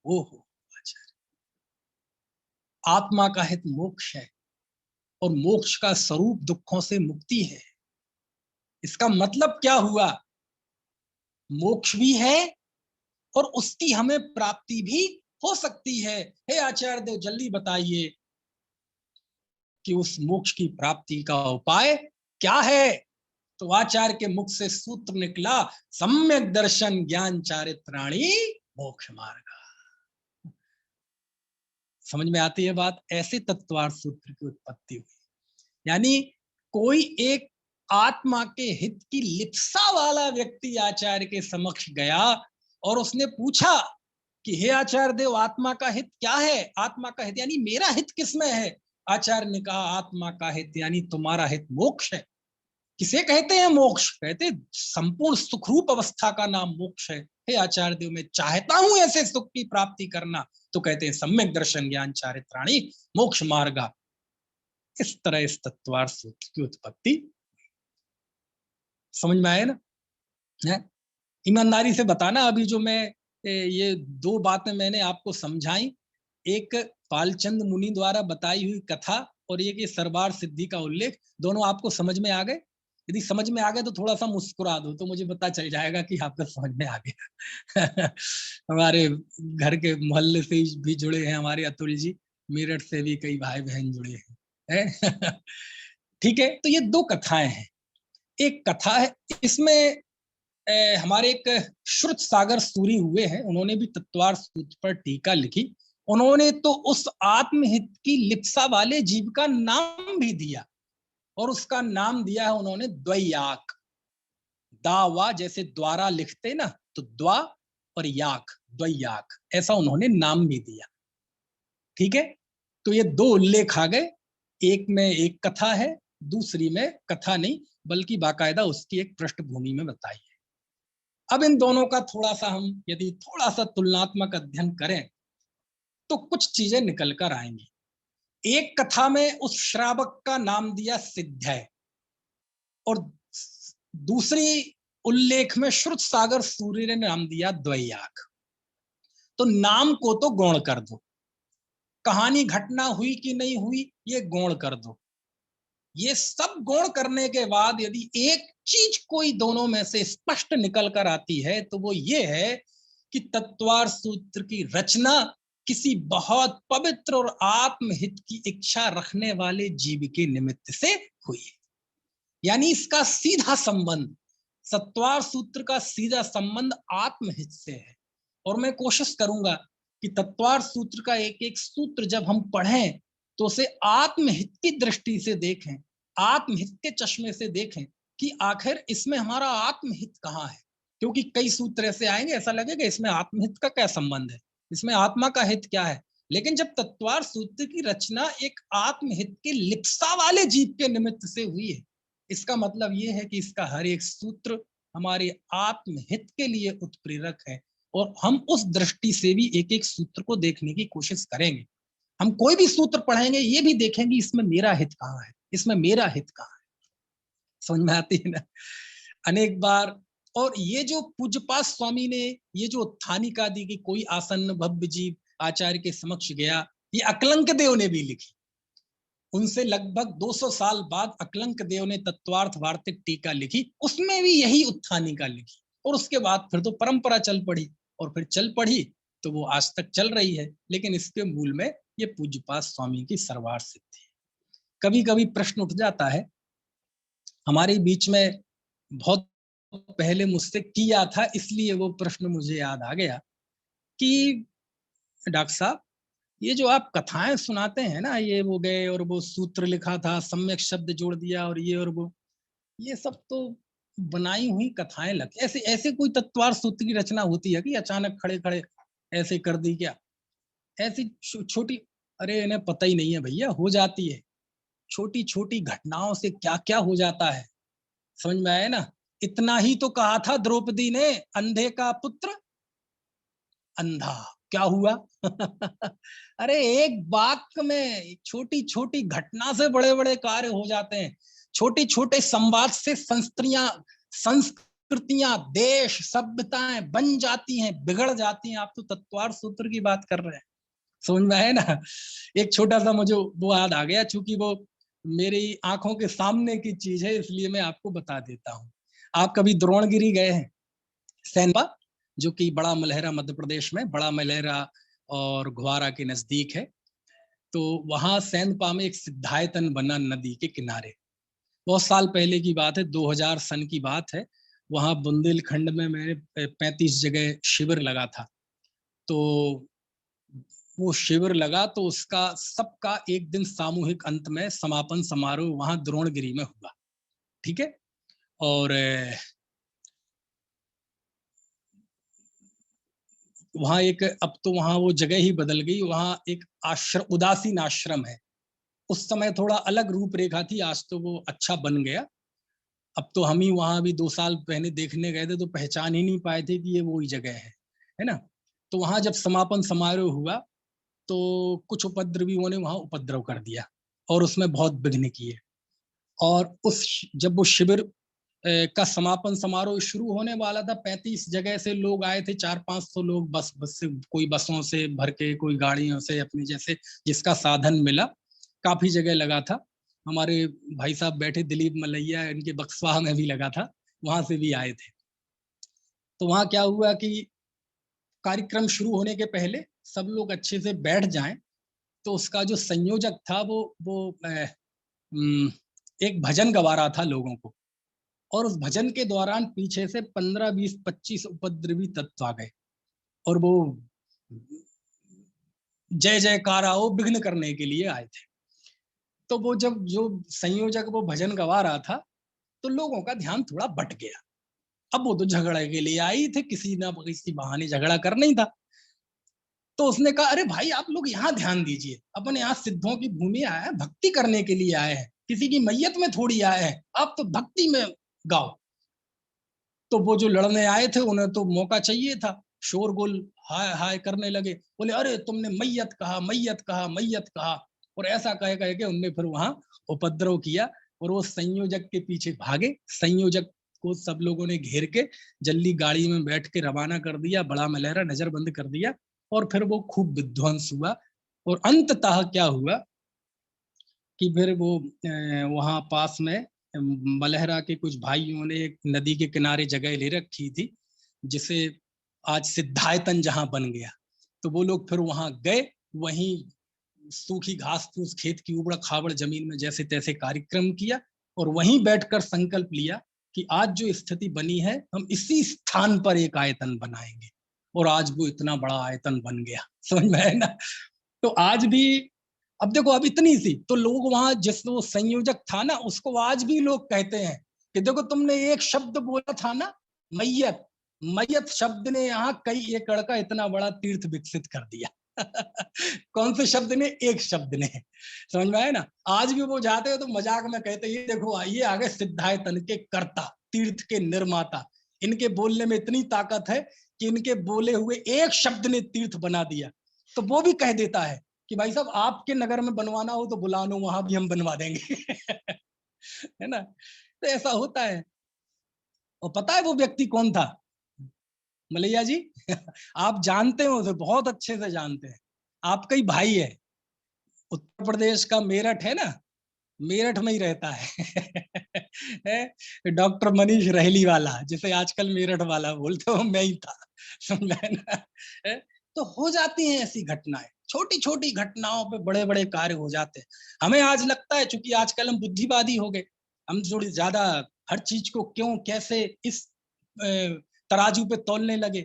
ओहो आचार्य, आत्मा का हित मोक्ष है, और मोक्ष का स्वरूप दुखों से मुक्ति है। इसका मतलब क्या हुआ, मोक्ष भी है और उसकी हमें प्राप्ति भी हो सकती है। हे आचार्य देव, जल्दी बताइए कि उस मोक्ष की प्राप्ति का उपाय क्या है। तो आचार्य के मुख से सूत्र निकला, सम्यक दर्शन ज्ञान चारित्राणी मोक्ष मार्ग। समझ में आती है बात? ऐसे तत्वार्थ सूत्र की उत्पत्ति हुई। यानी कोई एक आत्मा के हित की लिप्सा वाला व्यक्ति आचार्य के समक्ष गया और उसने पूछा कि हे आचार्य देव, आत्मा का हित क्या है? आत्मा का हित यानी मेरा हित किसमें है? आचार्य ने कहा, आत्मा का हित यानी तुम्हारा हित मोक्ष है। किसे कहते हैं मोक्ष? कहते संपूर्ण सुखरूप अवस्था का नाम मोक्ष है। हे आचार्य देव, मैं चाहता हूं ऐसे सुख की प्राप्ति करना, तो कहते हैं सम्यक दर्शन ज्ञान चारित्राणी मोक्ष मार्गा। इस तरह इस तत्वार्थ सूत्र की उत्पत्ति। समझ में आए ना? ईमानदारी से बताना, अभी जो मैं ये दो बातें मैंने आपको समझाई, एक पालचंद मुनि द्वारा बताई हुई कथा और एक ये सरबार सिद्धि का उल्लेख, दोनों आपको समझ में आ गए? यदि समझ में आ गए तो थोड़ा सा मुस्कुरा दो, तो मुझे पता चल जाएगा कि आपका समझ में आ गया। हमारे घर के मोहल्ले से भी जुड़े हैं हमारे अतुल जी, मेरठ से भी कई भाई बहन जुड़े हैं। ठीक है, तो ये दो कथाएं हैं। एक कथा है, इसमें हमारे एक श्रुत सागर सूरी हुए हैं, उन्होंने भी तत्वार्थ सूत्र पर टीका लिखी। उन्होंने तो उस आत्महित की लिप्सा वाले जीव का नाम भी दिया, और उसका नाम दिया है उन्होंने द्वैयाक। दावा जैसे द्वारा लिखते ना, तो द्वा और याक, द्वैयाक, ऐसा उन्होंने नाम भी दिया। ठीक है, तो ये दो उल्लेख आ गए। एक में एक कथा है, दूसरी में कथा नहीं बल्कि बाकायदा उसकी एक पृष्ठभूमि में बताई है। अब इन दोनों का थोड़ा सा हम यदि थोड़ा सा तुलनात्मक अध्ययन करें तो कुछ चीजें निकल कर आएंगी। एक कथा में उस श्रावक का नाम दिया सिद्धय, और दूसरी उल्लेख में श्रुत सागर सूर्य ने नाम दिया द्वैयाक। तो नाम को तो गौण कर दो, कहानी घटना हुई कि नहीं हुई ये गौण कर दो। ये सब गौण करने के बाद यदि एक चीज कोई दोनों में से स्पष्ट निकल कर आती है तो वो ये है कि तत्वार्थ सूत्र की रचना किसी बहुत पवित्र और आत्महित की इच्छा रखने वाले जीव के निमित्त से हुई है। यानी इसका सीधा संबंध, तत्वार्थ सूत्र का सीधा संबंध आत्महित से है। और मैं कोशिश करूंगा कि तत्वार्थ सूत्र का एक एक सूत्र जब हम पढ़ें तो उसे आत्महित की दृष्टि से देखें, आत्महित के चश्मे से देखें कि आखिर इसमें हमारा आत्महित कहाँ है। क्योंकि कई सूत्र ऐसे आएंगे ऐसा लगेगा इसमें आत्महित का क्या संबंध है, इसमें आत्मा का हित क्या है। लेकिन जब तत्वार्थ सूत्र की रचना एक आत्महित के लिप्सा वाले जीव के निमित्त से हुई है, इसका मतलब ये है कि इसका हर एक सूत्र हमारे आत्महित के लिए उत्प्रेरक है। और हम उस दृष्टि से भी एक एक सूत्र को देखने की कोशिश करेंगे। हम कोई भी सूत्र पढ़ेंगे ये भी देखेंगे इसमें मेरा हित कहाँ है, इसमें मेरा हित कहाँ है। समझ में आती है ना? अनेक बार। और ये जो पूज्यपाद स्वामी ने ये जो उत्थानिका दी कि कोई आसन्न भव्य जीव आचार्य के समक्ष गया, ये अकलंक देव ने भी लिखी। उनसे लगभग 200 साल बाद अकलंक देव ने तत्वार्थ वार्तिक टीका लिखी, उसमें भी यही उत्थानिका लिखी। और उसके बाद फिर तो परंपरा चल पड़ी, और फिर चल पड़ी तो वो आज तक चल रही है। लेकिन इसके मूल में ये पूज्यपाद स्वामी की सरवार सिद्धि। कभी कभी प्रश्न उठ जाता है हमारे बीच में, बहुत पहले मुझसे किया था इसलिए वो प्रश्न मुझे याद आ गया कि डॉक्टर साहब ये जो आप कथाएं सुनाते हैं ना, ये वो गए और वो सूत्र लिखा था, सम्यक शब्द जोड़ दिया और ये और वो, ये सब तो बनाई हुई कथाएं लग, ऐसे ऐसे कोई तत्वार्थ सूत्र की रचना होती है कि अचानक खड़े खड़े ऐसे कर दी क्या? ऐसी छोटी, अरे इन्हें पता ही नहीं है भैया, हो जाती है छोटी छोटी घटनाओं से क्या क्या हो जाता है। समझ में आया ना? इतना ही तो कहा था द्रौपदी ने, अंधे का पुत्र अंधा, क्या हुआ? अरे एक वाक्य में छोटी छोटी घटना से बड़े बड़े कार्य हो जाते हैं। छोटे छोटे संवाद से संस्कृतियां, देश, सभ्यताएं बन जाती हैं, बिगड़ जाती हैं। आप तो तत्वार्थ सूत्र की बात कर रहे हैं। समझ में है ना? एक छोटा सा मुझे वो याद आ गया, चूंकि वो मेरी आंखों के सामने की चीज है इसलिए मैं आपको बता देता हूँ। आप कभी द्रोणगिरी गए हैं? सैनपा, जो कि बड़ा मलहरा मध्य प्रदेश में, बड़ा मलहरा और ग्वारा के नजदीक है। तो वहां सैनपा में एक सिद्धायतन बना नदी के किनारे, बहुत साल पहले की बात है, 2000 सन की बात है। वहां बुंदेलखंड में मैंने 35 जगह शिविर लगा था। तो वो शिविर लगा तो उसका सबका एक दिन सामूहिक अंत में समापन समारोह वहां द्रोणगिरी में हुआ। ठीक है। और वहां एक, अब तो वहां वो जगह ही बदल गई, वहां एक आश्रम, उदासीन आश्रम है। उस समय थोड़ा अलग रूपरेखा थी, आज तो वो अच्छा बन गया। अब तो हम ही वहां भी 2 साल पहले देखने गए थे तो पहचान ही नहीं पाए थे कि ये वही जगह है ना। तो वहां जब समापन समारोह हुआ तो कुछ उपद्रवियों ने वहां उपद्रव कर दिया और उसमें बहुत विघ्न किए। और उस, जब वो शिविर का समापन समारोह शुरू होने वाला था, 35 जगह से लोग आए थे, 400-500 लोग, बस बस से, कोई बसों से भर के, कोई गाड़ियों से, अपने जैसे जिसका साधन मिला। काफी जगह लगा था। हमारे भाई साहब बैठे दिलीप मलैया, इनके बक्सवाह में भी लगा था, वहां से भी आए थे। तो वहां क्या हुआ कि कार्यक्रम शुरू होने के पहले सब लोग अच्छे से बैठ जाएं, तो उसका जो संयोजक था वो एक भजन गवा रहा था लोगों को। और उस भजन के दौरान पीछे से 15, 20, 25 उपद्रवी तत्व आ गए और वो जय जयकारा वो विघ्न करने के लिए आए थे। तो वो जब जो संयोजक वो भजन गवा रहा था तो लोगों का ध्यान थोड़ा बट गया। अब वो तो झगड़े के लिए आई थे, किसी ना किसी बहाने झगड़ा करना ही था। तो उसने कहा, अरे भाई आप लोग यहाँ ध्यान दीजिए, अपन यहाँ सिद्धों की भूमि आए हैं, भक्ति करने के लिए आए हैं, किसी की मैयत में थोड़ी आए हैं, आप तो भक्ति में गाओ। तो वो जो लड़ने आए थे उन्हें तो मौका चाहिए था, शोरगुल हाय हाय करने लगे, बोले अरे तुमने मैयत कहा, मैयत कहा, मैयत कहा। और ऐसा कह कह के उनने फिर वहां उपद्रव किया और वो संयोजक के पीछे भागे। संयोजक को सब लोगों ने घेर के जल्दी गाड़ी में बैठ के रवाना कर दिया, बड़ा मलहरा नजरबंद कर दिया और फिर वो खूब विध्वंस हुआ। और अंततः क्या हुआ कि फिर वो वहां पास में मलहरा के कुछ भाइयों ने एक नदी के किनारे जगह ले रखी थी, जिसे आज सिद्धायतन जहां बन गया। तो वो लोग फिर वहां गए, वहीं सूखी घास फूस खेत की उबड़ खाबड़ जमीन में जैसे तैसे कार्यक्रम किया और वहीं बैठकर संकल्प लिया कि आज जो स्थिति बनी है हम इसी स्थान पर एक आयतन बनाएंगे। और आज वो इतना बड़ा आयतन बन गया, समझ में है ना। तो आज भी, अब देखो, अब इतनी सी तो लोग वहां, जिस वो संयोजक था ना, उसको आज भी लोग कहते हैं कि देखो तुमने एक शब्द बोला था ना, मैयत, मैयत शब्द ने यहाँ कई एकड़ का इतना बड़ा तीर्थ विकसित कर दिया। कौन से शब्द ने? एक शब्द ने। समझ में आया ना। आज भी वो जाते हैं तो मजाक में कहते हैं, ये देखो आइए आगे सिद्धायतन के कर्ता, तीर्थ के निर्माता, इनके बोलने में इतनी ताकत है कि इनके बोले हुए एक शब्द ने तीर्थ बना दिया। तो वो भी कह देता है कि भाई साहब आपके नगर में बनवाना हो तो बुला लो, वहां भी हम बनवा देंगे। है ना। तो ऐसा होता है। और पता है वो व्यक्ति कौन था, मलैया जी? आप जानते हो उसे, बहुत अच्छे से जानते हैं, आपका ही भाई है। उत्तर प्रदेश का मेरठ है ना, मेरठ में ही रहता है। डॉक्टर मनीष रहली वाला, जिसे आजकल मेरठ वाला बोलते हो, मैं ही था। समझा ना। तो हो जाती हैं ऐसी घटनाएं, छोटी छोटी घटनाओं पे बड़े बड़े कार्य हो जाते हैं। हमें आज लगता है, चूंकि आजकल हम बुद्धिवादी हो गए, हम थोड़ी ज्यादा हर चीज को क्यों कैसे इस तराजू पे तौलने लगे।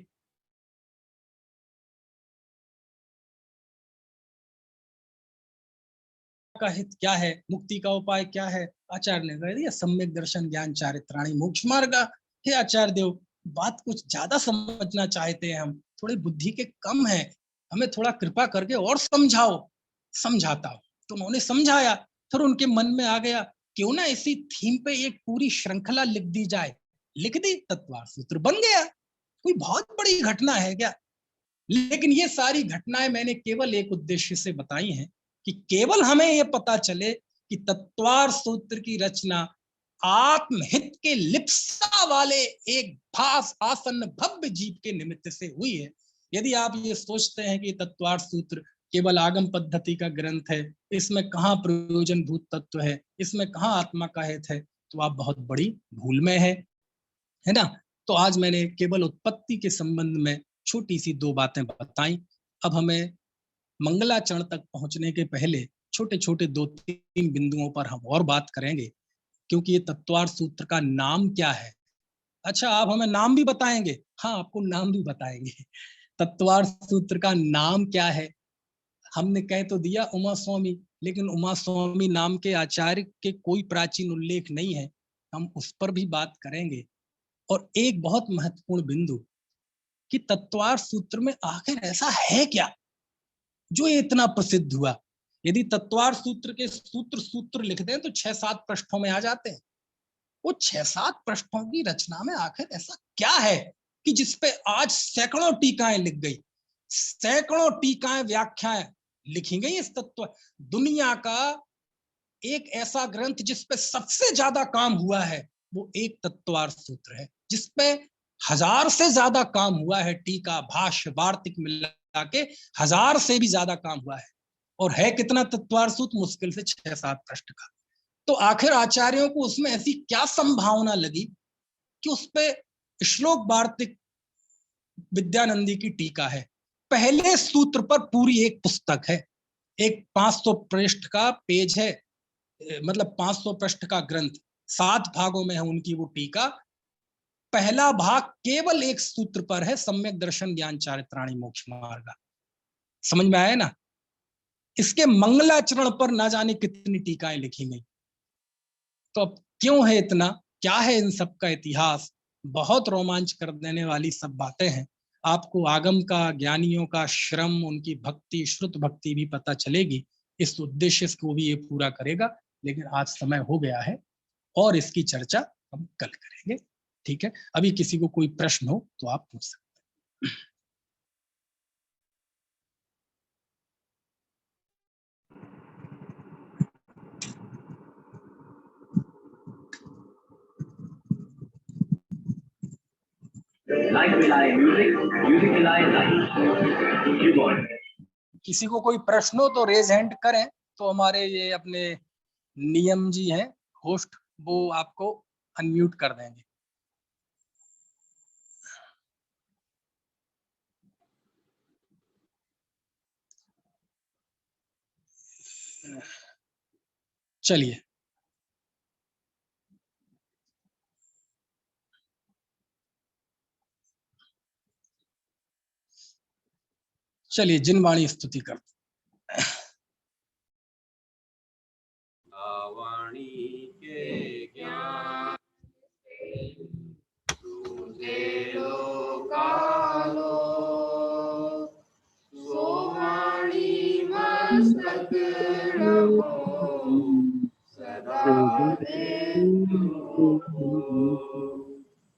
का हित क्या है, मुक्ति का उपाय क्या है, आचार्य ने कह दिया सम्यक दर्शन ज्ञान चारित्राणी मोक्ष मार्ग। हे आचार्य देव, बात कुछ ज्यादा समझना चाहते हैं हम, थोड़ी बुद्धि के कम है, हमें थोड़ा कृपा करके और समझाओ। समझाता हूँ। तो उन्होंने समझाया। फिर उनके मन में आ गया, क्यों ना इसी थीम पे एक पूरी श्रृंखला लिख दी जाए। लिख दी, तत्वार सूत्र बन गया। कोई बहुत बड़ी घटना है क्या? लेकिन ये सारी घटनाएं मैंने केवल एक उद्देश्य से बताई हैं कि केवल हमें ये पता चले कि तत्वार सूत्र की रचना आत्महित के लिप्सा वाले एक भास आसन्न भव्य जीव के निमित्त से हुई है। यदि आप ये सोचते हैं कि तत्वार सूत्र केवल आगम पद्धति का ग्रंथ है, इसमें कहाँ प्रयोजन भूत तत्व है, इसमें कहाँ आत्मा का हित है, तो आप बहुत बड़ी भूल में है ना। तो आज मैंने केवल उत्पत्ति के संबंध में छोटी सी 2 बातें बताई। अब हमें मंगलाचरण तक पहुंचने के पहले छोटे छोटे 2-3 बिंदुओं पर हम और बात करेंगे। क्योंकि ये तत्वार्थ सूत्र का नाम क्या है। अच्छा, आप हमें नाम भी बताएंगे? हाँ, आपको नाम भी बताएंगे। तत्वार्थ सूत्र का नाम क्या है? हमने कह तो दिया उमा स्वामी, लेकिन उमा स्वामी नाम के आचार्य के कोई प्राचीन उल्लेख नहीं है, हम उस पर भी बात करेंगे। और एक बहुत महत्वपूर्ण बिंदु कि तत्वार्थ सूत्र में आखिर ऐसा है क्या जो ये इतना प्रसिद्ध हुआ। यदि तत्वार्थ सूत्र के सूत्र लिख दें तो 6-7 पृष्ठों में आ जाते हैं। वो 6-7 पृष्ठों की रचना में आखिर ऐसा क्या है कि जिसपे आज सैकड़ों टीकाएं लिख गई, सैकड़ों टीकाएं, व्याख्याएं लिखी गई इस तत्व। दुनिया का एक ऐसा ग्रंथ जिसपे सबसे ज्यादा काम हुआ है वो एक तत्वार्थ सूत्र है, जिसपे 1000 से ज्यादा काम हुआ है, टीका भाष्य वार्तिक मिला के 1000 से भी ज्यादा काम हुआ है। और है कितना तत्वार्थ सूत्र? मुश्किल से 6-7 पृष्ठ का। तो आखिर आचार्यों को उसमें ऐसी क्या संभावना लगी कि उसपे श्लोक वार्तिक विद्यानंदी की टीका है। पहले सूत्र पर पूरी एक पुस्तक है, एक 500 पृष्ठ का पेज है, मतलब 500 पृष्ठ का ग्रंथ, 7 भागों में है उनकी वो टीका। पहला भाग केवल एक सूत्र पर है, सम्यक दर्शन ज्ञान चारित्राणी मोक्ष मार्ग। समझ में आया ना? इसके मंगलाचरण पर ना जाने कितनी टीकाएं लिखी गई। तो अब क्यों है इतना, क्या है इन सब का इतिहास? बहुत रोमांच कर देने वाली सब बातें हैं। आपको आगम का, ज्ञानियों का श्रम, उनकी भक्ति, श्रुत भक्ति भी पता चलेगी। इस उद्देश्य को भी ये पूरा करेगा। लेकिन आज समय हो गया है और इसकी चर्चा हम कल करेंगे। ठीक है, अभी किसी को कोई प्रश्न हो तो आप पूछ सकते हैं। किसी को कोई प्रश्न हो तो रेज हैंड करें, तो हमारे ये अपने नियम जी हैं होस्ट, वो आपको अनम्यूट कर देंगे। चलिए, चलिए जिनवाणी स्तुति करते। वाणी के ज्ञान कालो सोवाणी मस्तक रहो सदा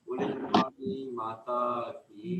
बोले माता की